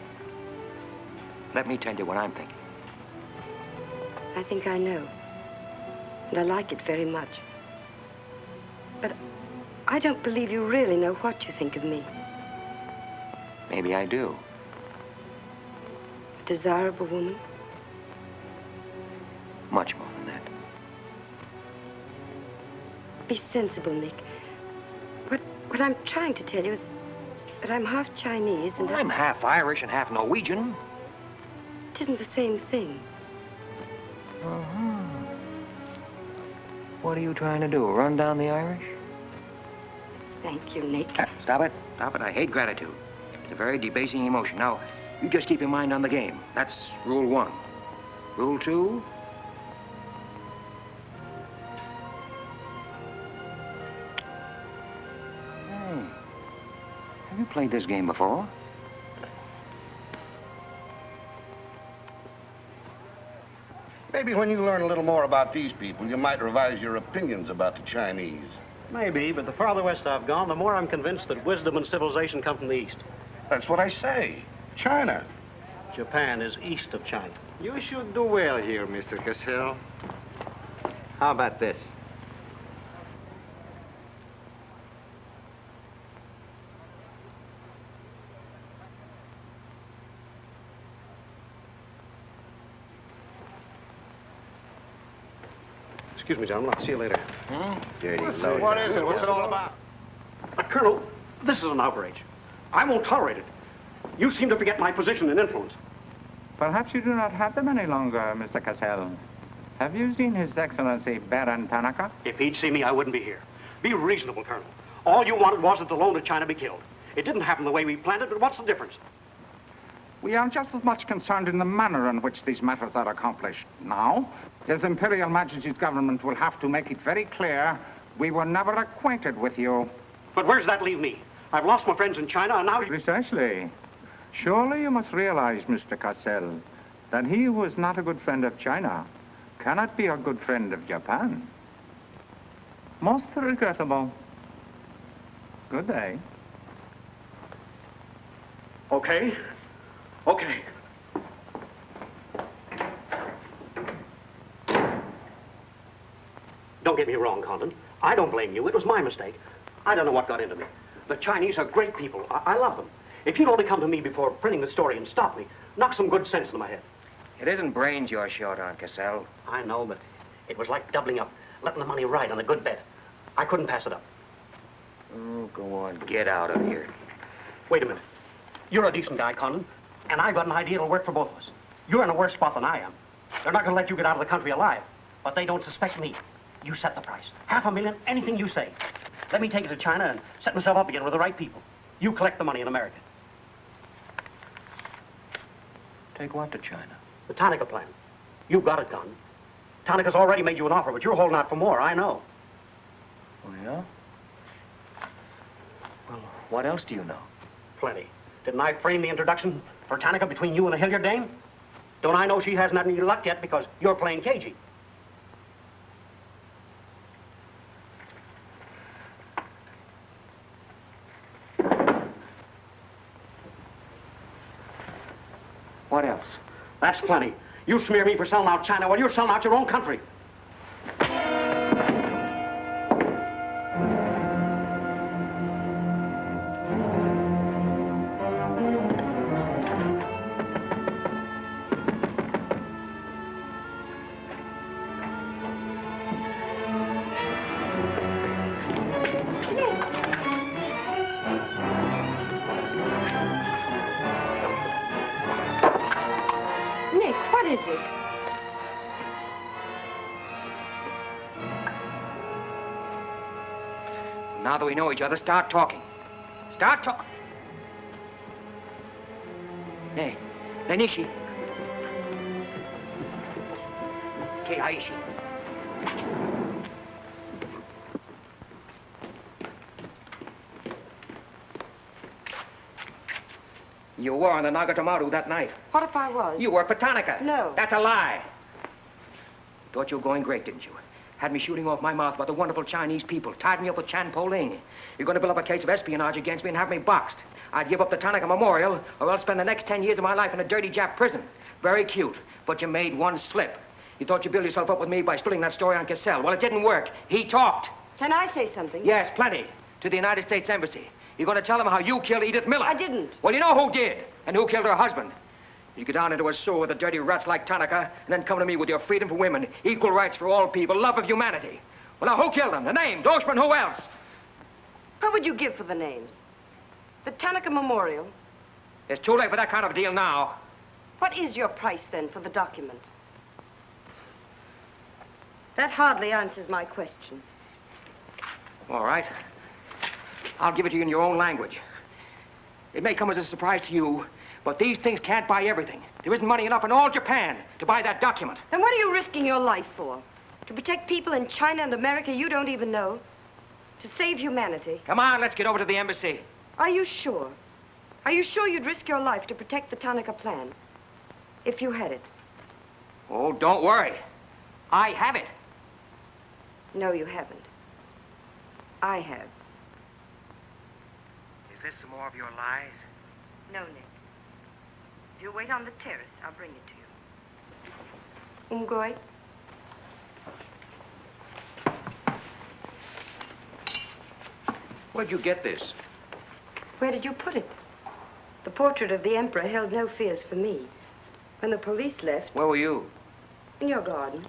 let me tell you what I'm thinking. I think I know. And I like it very much. But I don't believe you really know what you think of me. Maybe I do. A desirable woman? Much more than that. Be sensible, Nick. What I'm trying to tell you is that I'm half Chinese and... Well, I'm half Irish and half Norwegian. It isn't the same thing. Uh-huh. What are you trying to do, run down the Irish? Thank you, Nick. Stop it. Stop it. I hate gratitude. It's a very debasing emotion. Now, you just keep your mind on the game. That's rule 1. Rule 2... Have you played this game before? Maybe when you learn a little more about these people, you might revise your opinions about the Chinese. Maybe, but the farther west I've gone, the more I'm convinced that wisdom and civilization come from the east. That's what I say. China. Japan is east of China. You should do well here, Mr. Cassell. How about this? Excuse me, gentlemen. I'll see you later. Dirty What is it? What's it all about? Colonel, this is an outrage. I won't tolerate it. You seem to forget my position and influence. Perhaps you do not have them any longer, Mr. Cassell. Have you seen His Excellency Baron Tanaka? If he'd see me, I wouldn't be here. Be reasonable, Colonel. All you wanted was that the loan to China be killed. It didn't happen the way we planned it, but what's the difference? We are just as much concerned in the manner in which these matters are accomplished. Now, His Imperial Majesty's government will have to make it very clear we were never acquainted with you. But where does that leave me? I've lost my friends in China, and now... Precisely. Surely you must realize, Mr. Cassell, that he who is not a good friend of China cannot be a good friend of Japan. Most regrettable. Good day. Okay. Okay. Don't get me wrong, Condon. I don't blame you. It was my mistake. I don't know what got into me. The Chinese are great people. I love them. If you'd only come to me before printing the story and stop me, knock some good sense into my head. It isn't brains you're short on, Cassell. I know, but it was like doubling up, letting the money ride on a good bet. I couldn't pass it up. Oh, go on. Get out of here. Wait a minute. You're a decent guy, Condon, and I've got an idea that'll work for both of us. You're in a worse spot than I am. They're not going to let you get out of the country alive, but they don't suspect me. You set the price. $500,000, anything you say. Let me take it to China and set myself up again with the right people. You collect the money in America. Take what to China? The Tanaka plan. You've got it, Condon. Tanaka's already made you an offer, but you're holding out for more, I know. Oh, yeah? Well, what else do you know? Plenty. Didn't I frame the introduction for Tanaka between you and the Hilliard dame? Don't I know she hasn't had any luck yet because you're playing cagey? What else? That's plenty. You smear me for selling out China while you're selling out your own country. Now that we know each other, start talking. Start talking. Hey, Nenishi. Keiaishi. You were on the Nagatomaru that night. What if I was? You worked for Tanaka. No. That's a lie. Thought you were going great, didn't you? Had me shooting off my mouth about the wonderful Chinese people, tied me up with Chan Po-ling. You're going to build up a case of espionage against me and have me boxed. I'd give up the Tanaka Memorial, or else spend the next 10 years of my life in a dirty Jap prison. Very cute, but you made one slip. You thought you'd build yourself up with me by spilling that story on Cassell. Well, it didn't work. He talked. Can I say something? Yes, plenty. To the United States Embassy. You're going to tell them how you killed Edith Miller. I didn't. Well, you know who did, and who killed her husband. You get down into a sewer with the dirty rats like Tanaka, and then come to me with your freedom for women, equal rights for all people, love of humanity. Well, now, who killed them? The name, Doshman, who else? What would you give for the names? The Tanaka Memorial. It's too late for that kind of a deal now. What is your price, then, for the document? That hardly answers my question. All right. I'll give it to you in your own language. It may come as a surprise to you, but these things can't buy everything. There isn't money enough in all Japan to buy that document. Then what are you risking your life for? To protect people in China and America you don't even know? To save humanity? Come on, let's get over to the embassy. Are you sure? Are you sure you'd risk your life to protect the Tanaka plan? If you had it? Oh, don't worry. I have it. No, you haven't. I have. Is this some more of your lies? No, Nick. If you wait on the terrace, I'll bring it to you. Umgoy? Where'd you get this? Where did you put it? The portrait of the Emperor held no fears for me. When the police left... Where were you? In your garden.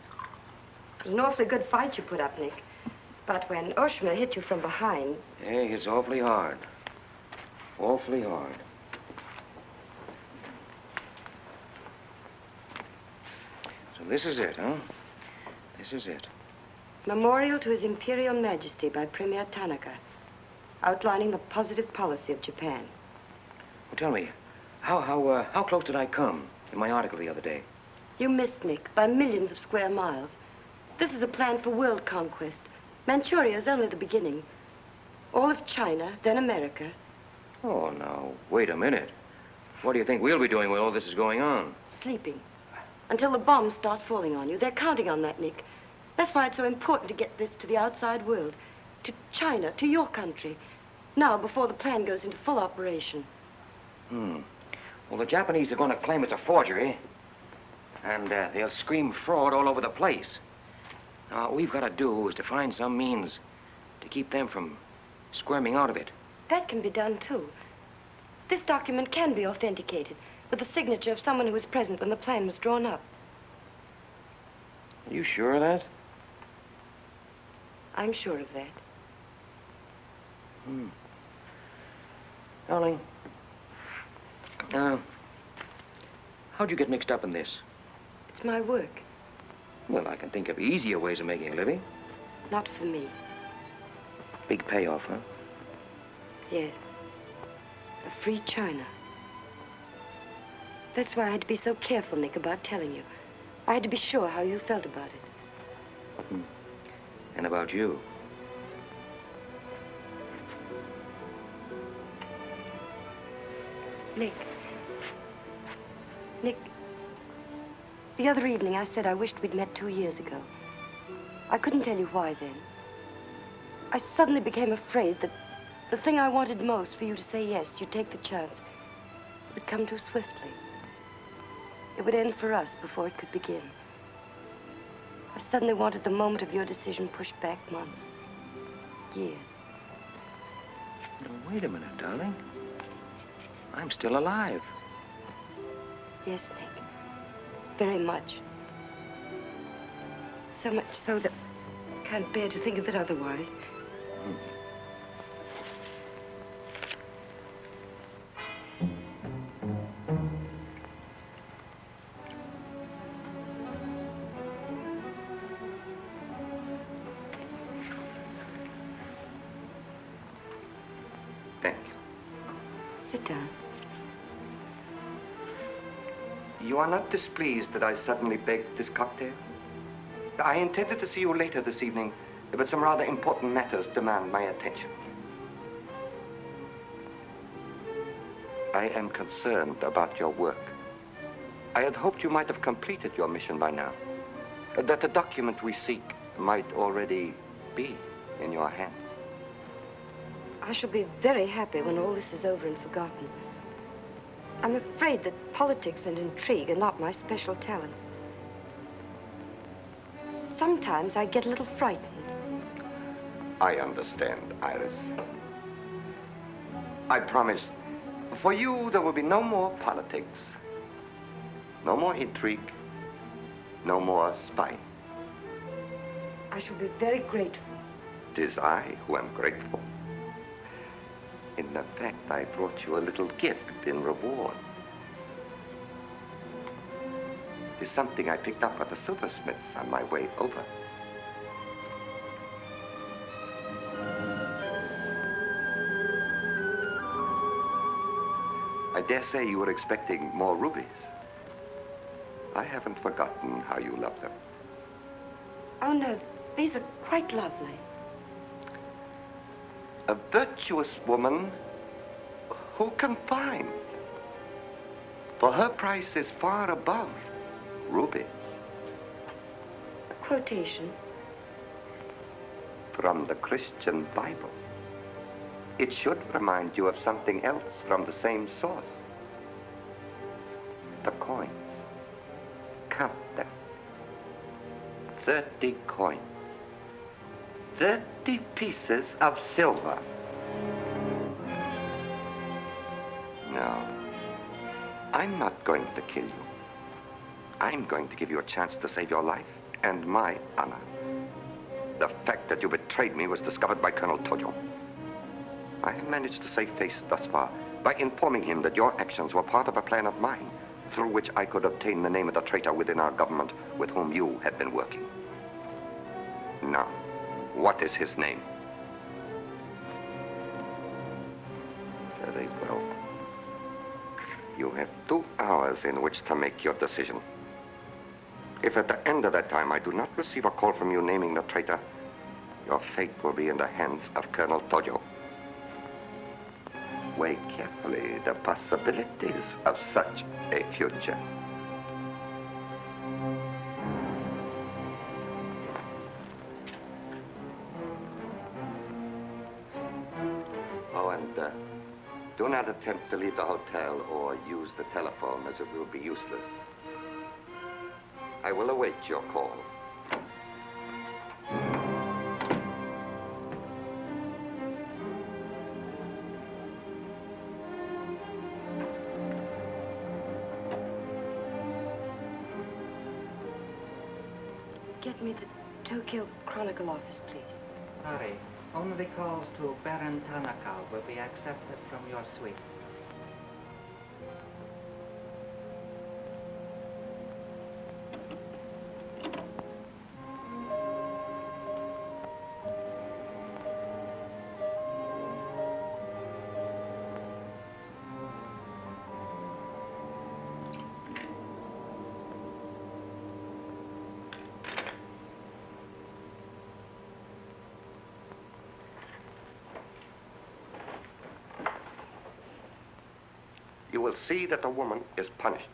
It was an awfully good fight you put up, Nick. But when Oshima hit you from behind... Hey, it's awfully hard. Awfully hard. So this is it, huh? This is it. Memorial to His Imperial Majesty by Premier Tanaka, outlining the positive policy of Japan. Well, tell me, how close did I come in my article the other day? You missed, Nick, by millions of square miles. This is a plan for world conquest. Manchuria is only the beginning. All of China, then America. Oh, now, wait a minute. What do you think we'll be doing while all this is going on? Sleeping. Until the bombs start falling on you. They're counting on that, Nick. That's why it's so important to get this to the outside world. To China, to your country. Now, before the plan goes into full operation. Well, the Japanese are going to claim it's a forgery. And they'll scream fraud all over the place. Now, what we've got to do is to find some means to keep them from squirming out of it. That can be done, too. This document can be authenticated with the signature of someone who was present when the plan was drawn up. Are you sure of that? I'm sure of that. Darling, how'd you get mixed up in this? It's my work. Well, I can think of easier ways of making a living. Not for me. Big payoff, huh? Yes. A free China. That's why I had to be so careful, Nick, about telling you. I had to be sure how you felt about it. And about you. Nick. Nick, the other evening I said I wished we'd met 2 years ago. I couldn't tell you why then. I suddenly became afraid that the thing I wanted most for you to say yes, you'd take the chance, would come too swiftly. It would end for us before it could begin. I suddenly wanted the moment of your decision pushed back months, years. No, wait a minute, darling. I'm still alive. Yes, Nick. Very much. So much so that I can't bear to think of it otherwise. Thank you. Sit down. You are not displeased that I suddenly begged this cocktail? I intended to see you later this evening, but some rather important matters demand my attention. I am concerned about your work. I had hoped you might have completed your mission by now, that the document we seek might already be in your hands. I shall be very happy when all this is over and forgotten. I'm afraid that politics and intrigue are not my special talents. Sometimes I get a little frightened. I understand, Iris. I promise, for you there will be no more politics, no more intrigue, no more spying. I shall be very grateful. It is I who am grateful. In fact, I brought you a little gift in reward. It is something I picked up at the silversmith's on my way over. I dare say you were expecting more rubies. I haven't forgotten how you love them. Oh, no, these are quite lovely. A virtuous woman who can find. For her price is far above ruby. A quotation? From the Christian Bible. It should remind you of something else from the same source. The coins. Count them. 30 coins. 30 pieces of silver. No, I'm not going to kill you. I'm going to give you a chance to save your life and my honor. The fact that you betrayed me was discovered by Colonel Tojo. I have managed to save face thus far by informing him that your actions were part of a plan of mine through which I could obtain the name of the traitor within our government with whom you had been working. Now, what is his name? Very well. You have 2 hours in which to make your decision. If at the end of that time I do not receive a call from you naming the traitor, your fate will be in the hands of Colonel Tojo. Weigh carefully the possibilities of such a future. Oh, and do not attempt to leave the hotel or use the telephone, as it will be useless. I will await your call. Get me the Tokyo Chronicle office, please. Sorry, only calls to Baron Tanaka will be accepted from your suite. You will see that the woman is punished.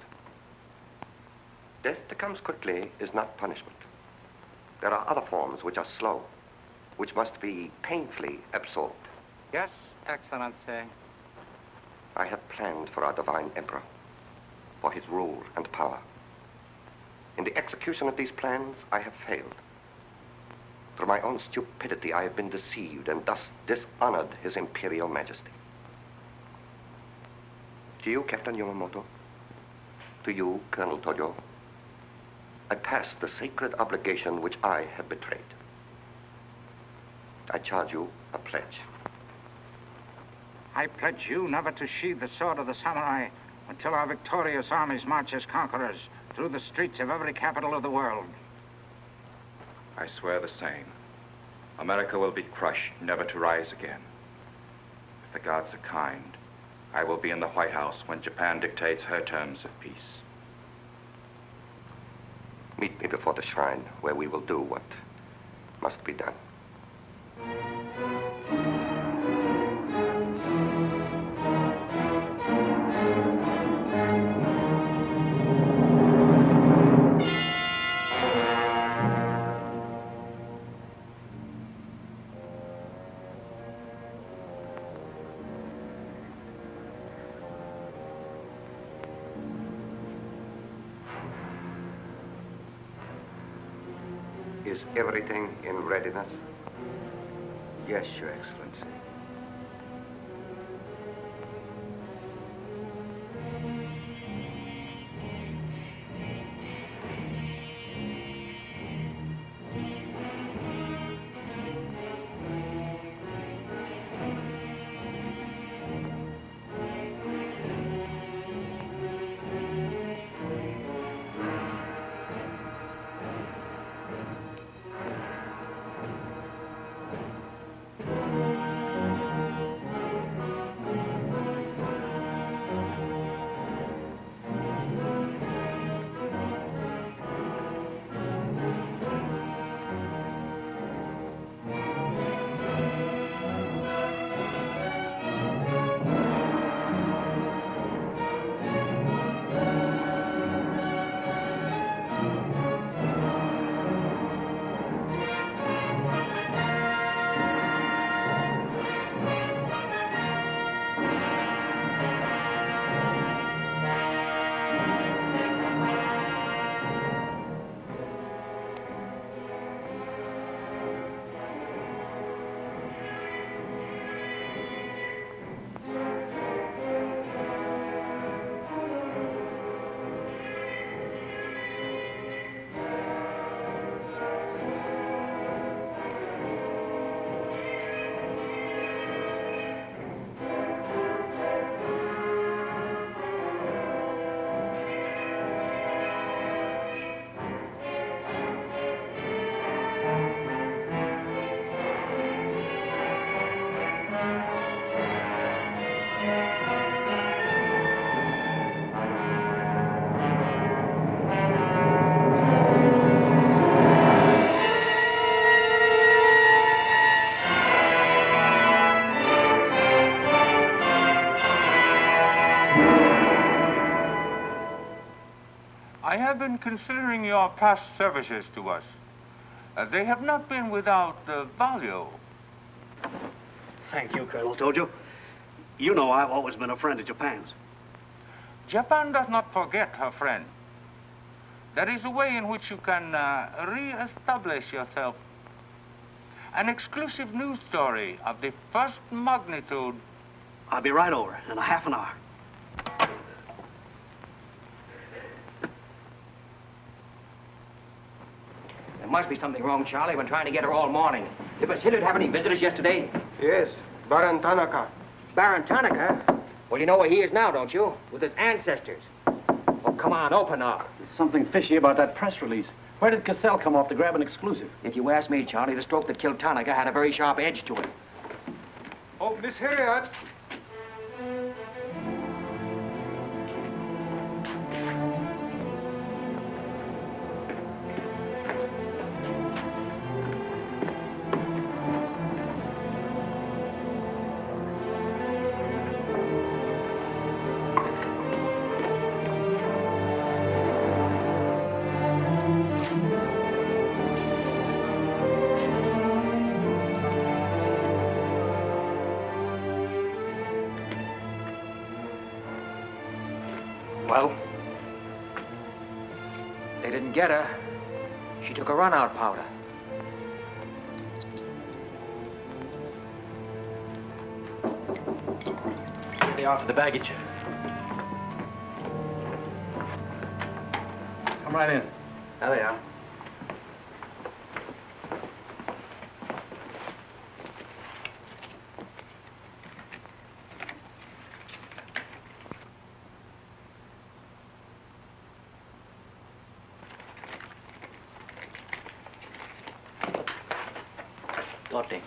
Death that comes quickly is not punishment. There are other forms which are slow, which must be painfully absorbed. Yes, Excellency. I have planned for our divine emperor, for his rule and power. In the execution of these plans, I have failed. Through my own stupidity, I have been deceived and thus dishonored his imperial majesty. To you, Captain Yamamoto, to you, Colonel Tojo, I pass the sacred obligation which I have betrayed. I charge you a pledge. I pledge you never to sheathe the sword of the samurai until our victorious armies march as conquerors through the streets of every capital of the world. I swear the same. America will be crushed, never to rise again. If the gods are kind, I will be in the White House when Japan dictates her terms of peace. Meet me before the shrine, where we will do what must be done. Is everything in readiness? Yes, Your Excellency. I have been considering your past services to us. They have not been without value. Thank you, Colonel Tojo. You know I've always been a friend of Japan's. Japan does not forget her friend. There is a way in which you can re-establish yourself. An exclusive news story of the first magnitude. I'll be right over in a half an hour. There must be something wrong, Charlie. I've been trying to get her all morning. Did Miss Hilliard have any visitors yesterday? Yes, Baron Tanaka. Baron Tanaka? Well, you know where he is now, don't you? With his ancestors. Oh, come on, open up. There's something fishy about that press release. Where did Cassell come off to grab an exclusive? If you ask me, Charlie, the stroke that killed Tanaka had a very sharp edge to it. Oh, Miss Hilliard. Well, they didn't get her. She took a run-out powder. They are for the baggage. Come right in. There they are. Lotte.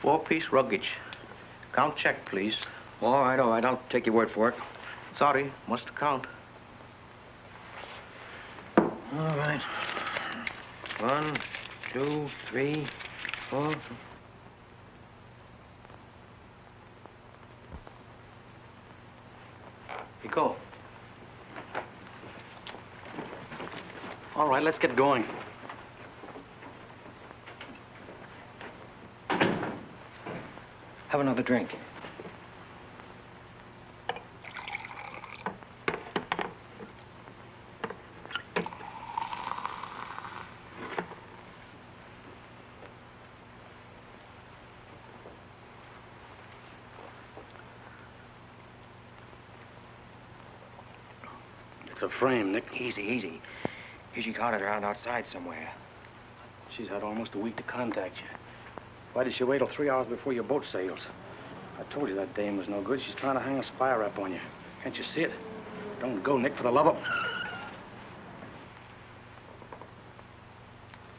Four-piece luggage. Count check, please. All right, I'll take your word for it. Sorry, must count. All right. 1, 2, 3, 4. You go. All right, let's get going. Have another drink. It's a frame, Nick. Easy, easy. She caught it around outside somewhere. She's had almost a week to contact you. Why did she wait till 3 hours before your boat sails? I told you that dame was no good. She's trying to hang a spy rap on you. Can't you see it? Don't go, Nick, for the love of...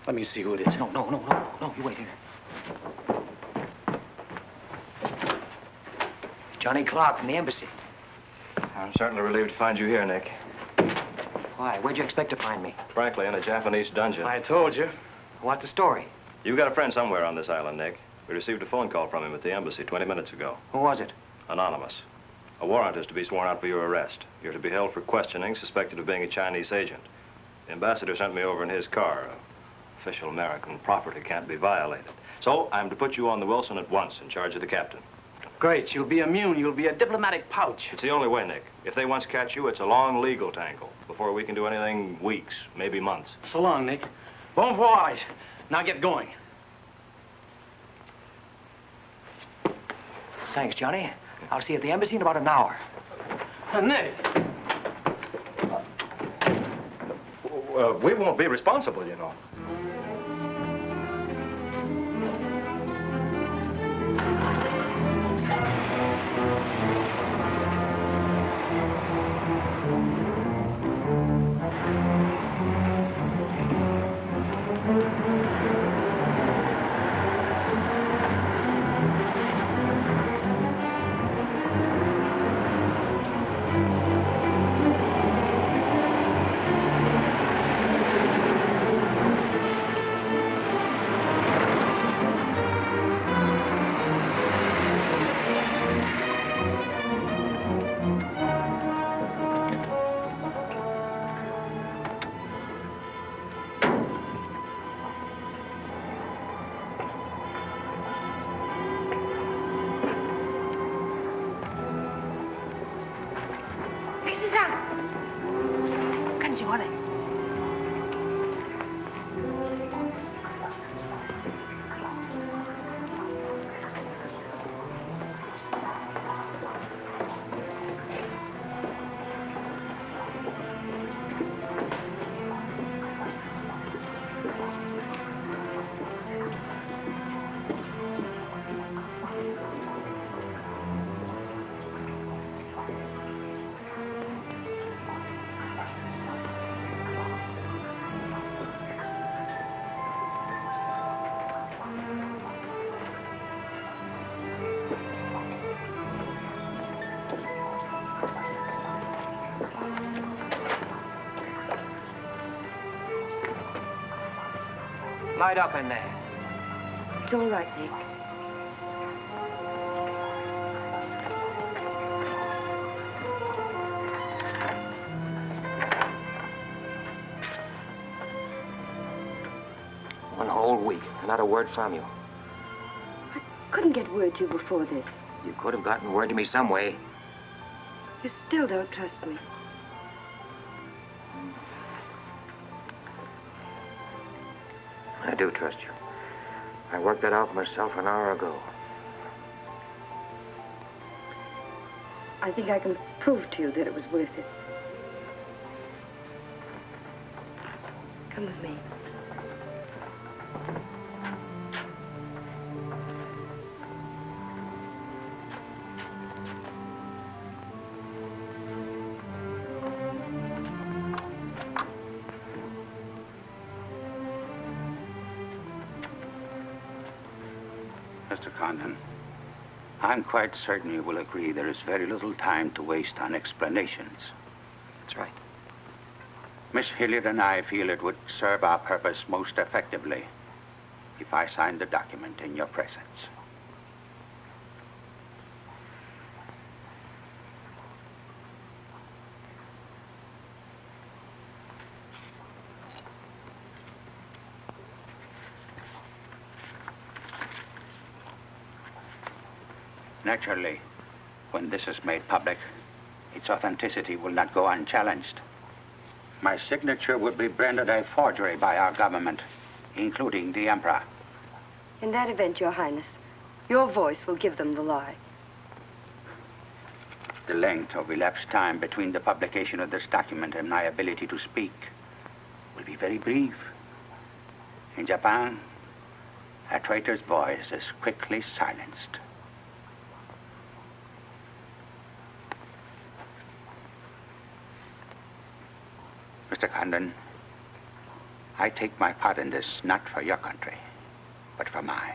Let me see who it is. No, you wait here. Johnny Clark from the embassy. I'm certainly relieved to find you here, Nick. Why? Where'd you expect to find me? Frankly, in a Japanese dungeon. I told you. What's the story? You've got a friend somewhere on this island, Nick. We received a phone call from him at the embassy 20 minutes ago. Who was it? Anonymous. A warrant is to be sworn out for your arrest. You're to be held for questioning, suspected of being a Chinese agent. The ambassador sent me over in his car. Official American property can't be violated. So I'm to put you on the Wilson at once in charge of the captain. Great. You'll be immune. You'll be a diplomatic pouch. It's the only way, Nick. If they once catch you, it's a long legal tangle. Before we can do anything, weeks, maybe months. So long, Nick. Bon voyage. Now get going. Thanks, Johnny. I'll see you at the embassy in about an hour. Nick! We won't be responsible, you know. Light up in there. It's all right, Nick. One whole week, and not a word from you. I couldn't get word to you before this. You could have gotten word to me some way. You still don't trust me. I do trust you. I worked that out for myself an hour ago. I think I can prove to you that it was worth it. Come with me. Mr. Condon, I'm quite certain you will agree there is very little time to waste on explanations. That's right. Miss Hilliard and I feel it would serve our purpose most effectively if I signed the document in your presence. Naturally, when this is made public, its authenticity will not go unchallenged. My signature would be branded a forgery by our government, including the Emperor. In that event, Your Highness, your voice will give them the lie. The length of elapsed time between the publication of this document and my ability to speak will be very brief. In Japan, a traitor's voice is quickly silenced. Mr. Condon, I take my part in this not for your country, but for mine.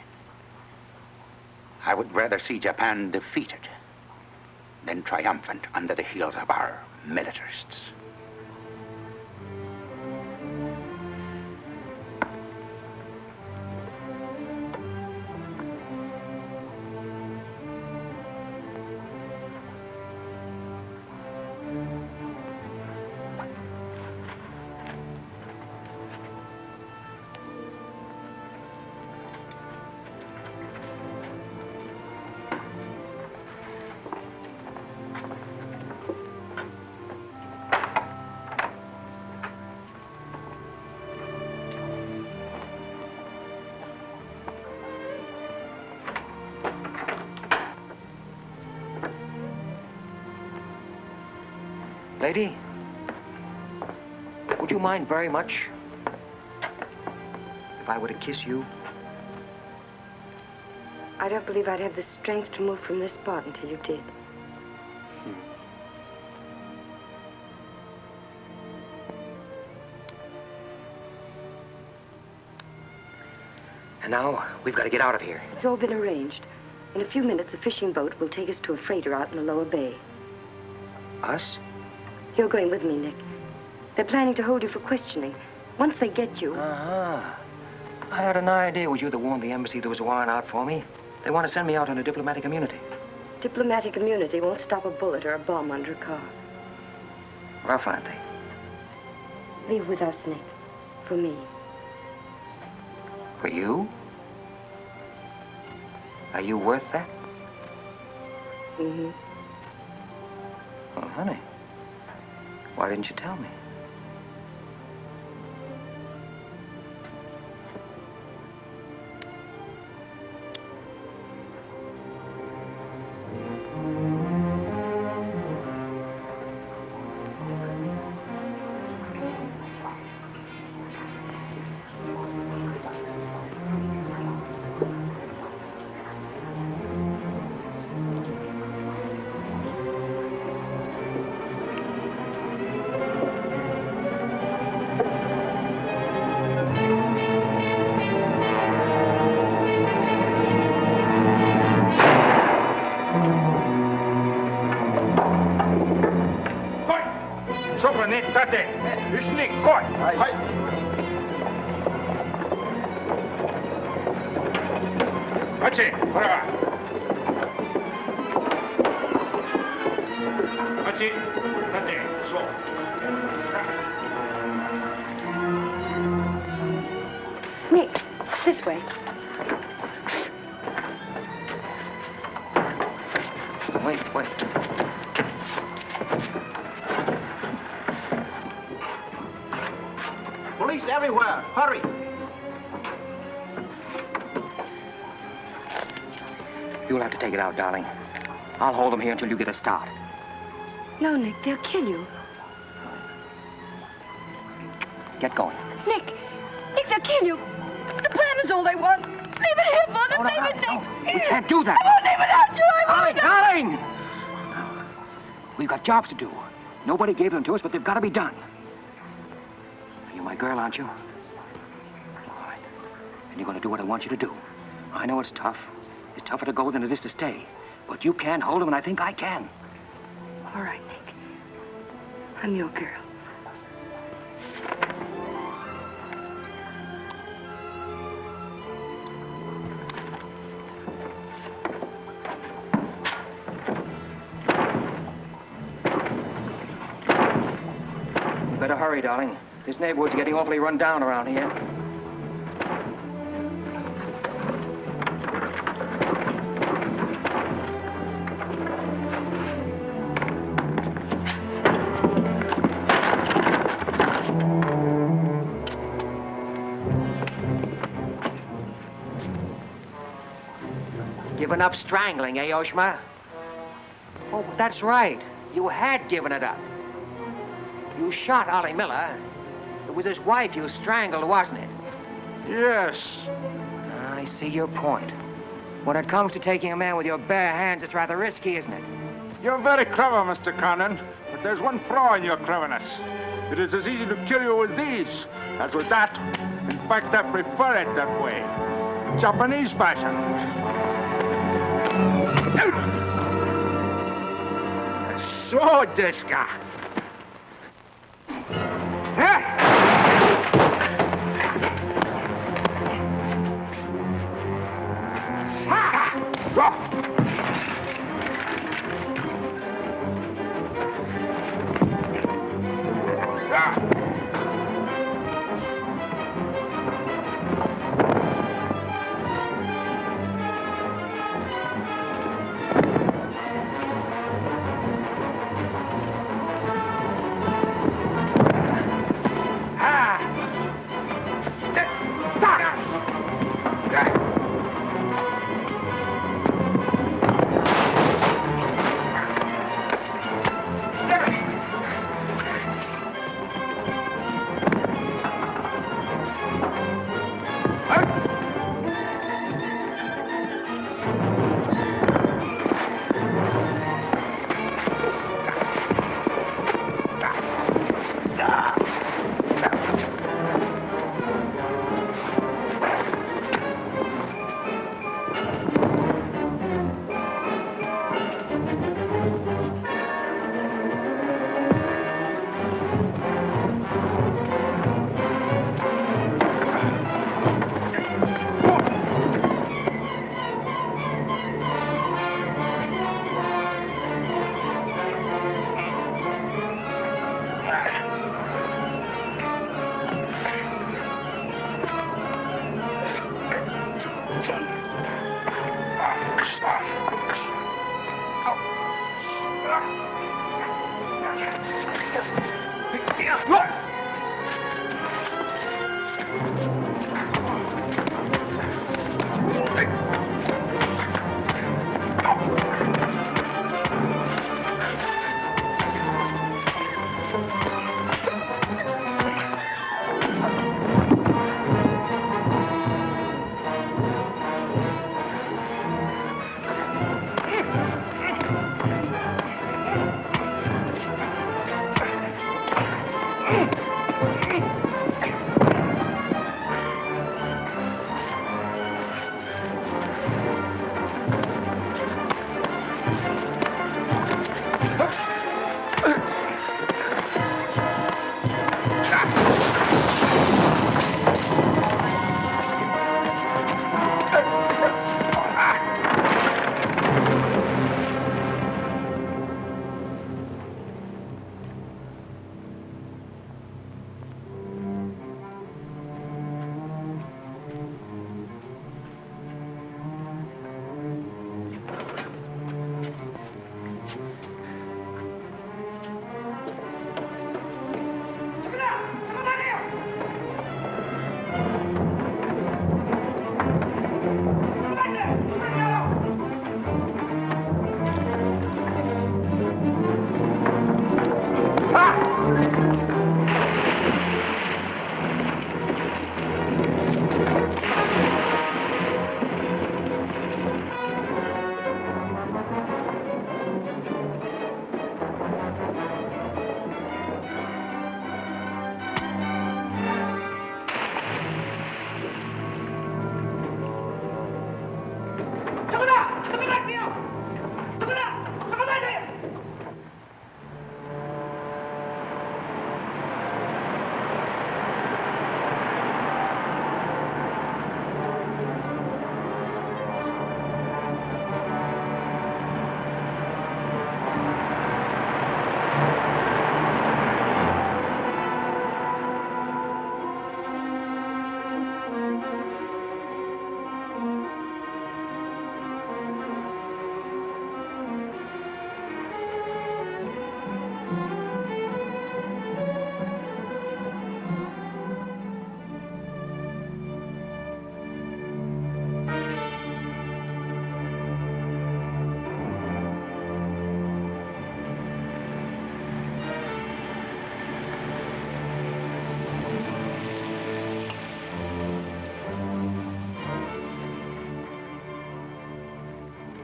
I would rather see Japan defeated than triumphant under the heels of our militarists. Lady, would you mind very much if I were to kiss you? I don't believe I'd have the strength to move from this spot until you did. And now, we've got to get out of here. It's all been arranged. In a few minutes, a fishing boat will take us to a freighter out in the lower bay. Us? You're going with me, Nick. They're planning to hold you for questioning. Once they get you... Uh-huh. I had an idea it was you that warned the embassy there was a warrant out for me. They want to send me out on a diplomatic immunity. Diplomatic immunity won't stop a bullet or a bomb under a car. Rough, aren't they? Leave with us, Nick. For me. For you? Are you worth that? Mm-hmm. Oh, honey. Why didn't you tell me? Nick, this way. Wait. Police everywhere. Hurry. You'll have to take it out, darling. I'll hold them here until you get a start. No, Nick, they'll kill you. Get going. Nick, they'll kill you. The plan is all they want. Leave it here, Mother. Leave it, Nick. We can't do that. I won't leave without you. I won't. Darling! We've got jobs to do. Nobody gave them to us, but they've got to be done. You're my girl, aren't you? All right. And you're going to do what I want you to do. I know it's tough. It's tougher to go than it is to stay. But you can hold them, and I think I can. All right, Nick. I'm your girl. Better hurry, darling. This neighborhood's getting awfully run down around here. Given up strangling, eh, Oshma? Oh, that's right. You had given it up. You shot Ollie Miller. It was his wife you strangled, wasn't it? Yes. I see your point. When it comes to taking a man with your bare hands, it's rather risky, isn't it? You're very clever, Mr. Condon, but there's one flaw in your cleverness. It is as easy to kill you with these as with that. In fact, I prefer it that way. Japanese fashion. So, Deska.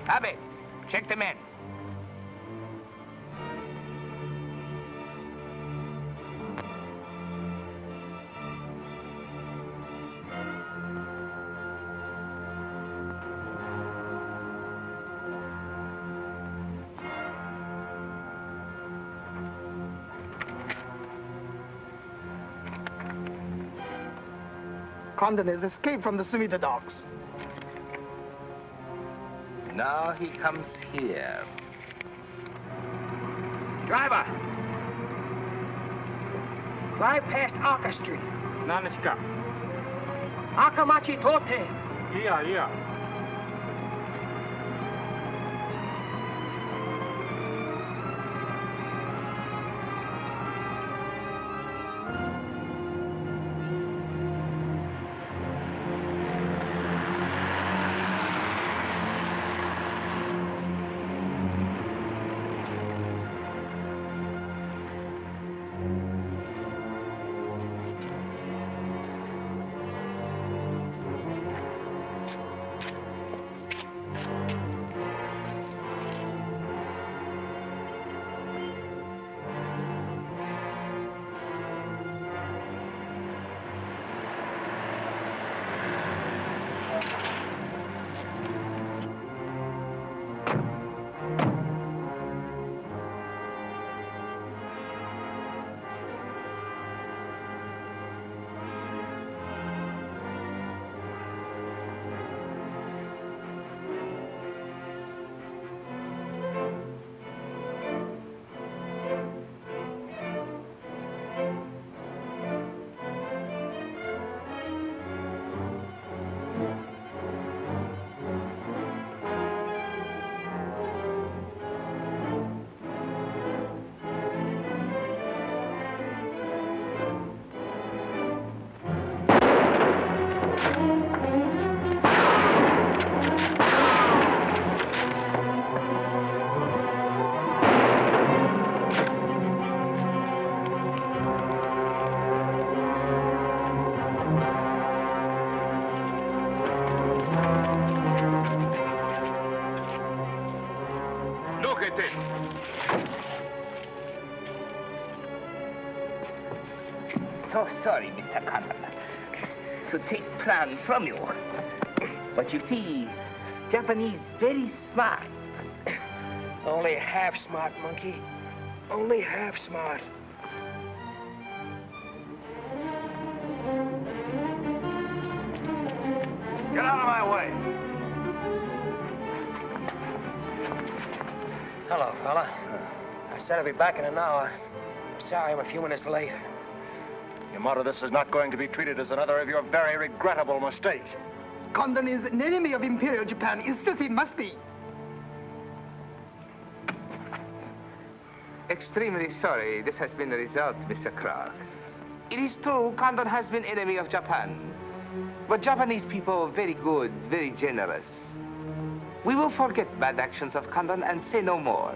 Abe, check the men. Condon has escaped from the Sumida docks. Now he comes here. Driver! Drive past Aka Street. Naniska. Akamachi Tote. Yeah. So sorry, Mr. Condon, to take plan from you. But you see, Japanese very smart. Only half smart, monkey. Only half smart. Get out of my way. Hello, fella. I said I'd be back in an hour. Sorry I'm a few minutes late. Yamato, this is not going to be treated as another of your very regrettable mistakes. Condon is an enemy of Imperial Japan. Insist it must be. Extremely sorry this has been the result, Mr. Clark. It is true, Condon has been enemy of Japan. But Japanese people are very good, very generous. We will forget bad actions of Condon and say no more.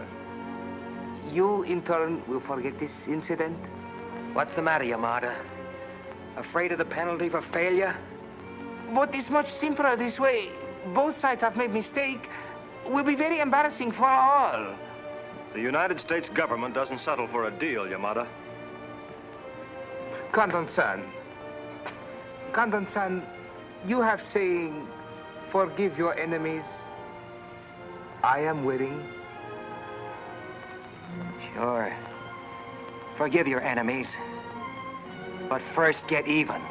You, in turn, will forget this incident? What's the matter, Yamada? Afraid of the penalty for failure? But it's much simpler this way. Both sides have made mistake. Will be very embarrassing for all. The United States government doesn't settle for a deal, Yamada. Condon-san, you have saying, forgive your enemies. I am willing. Sure. Forgive your enemies. But first get even.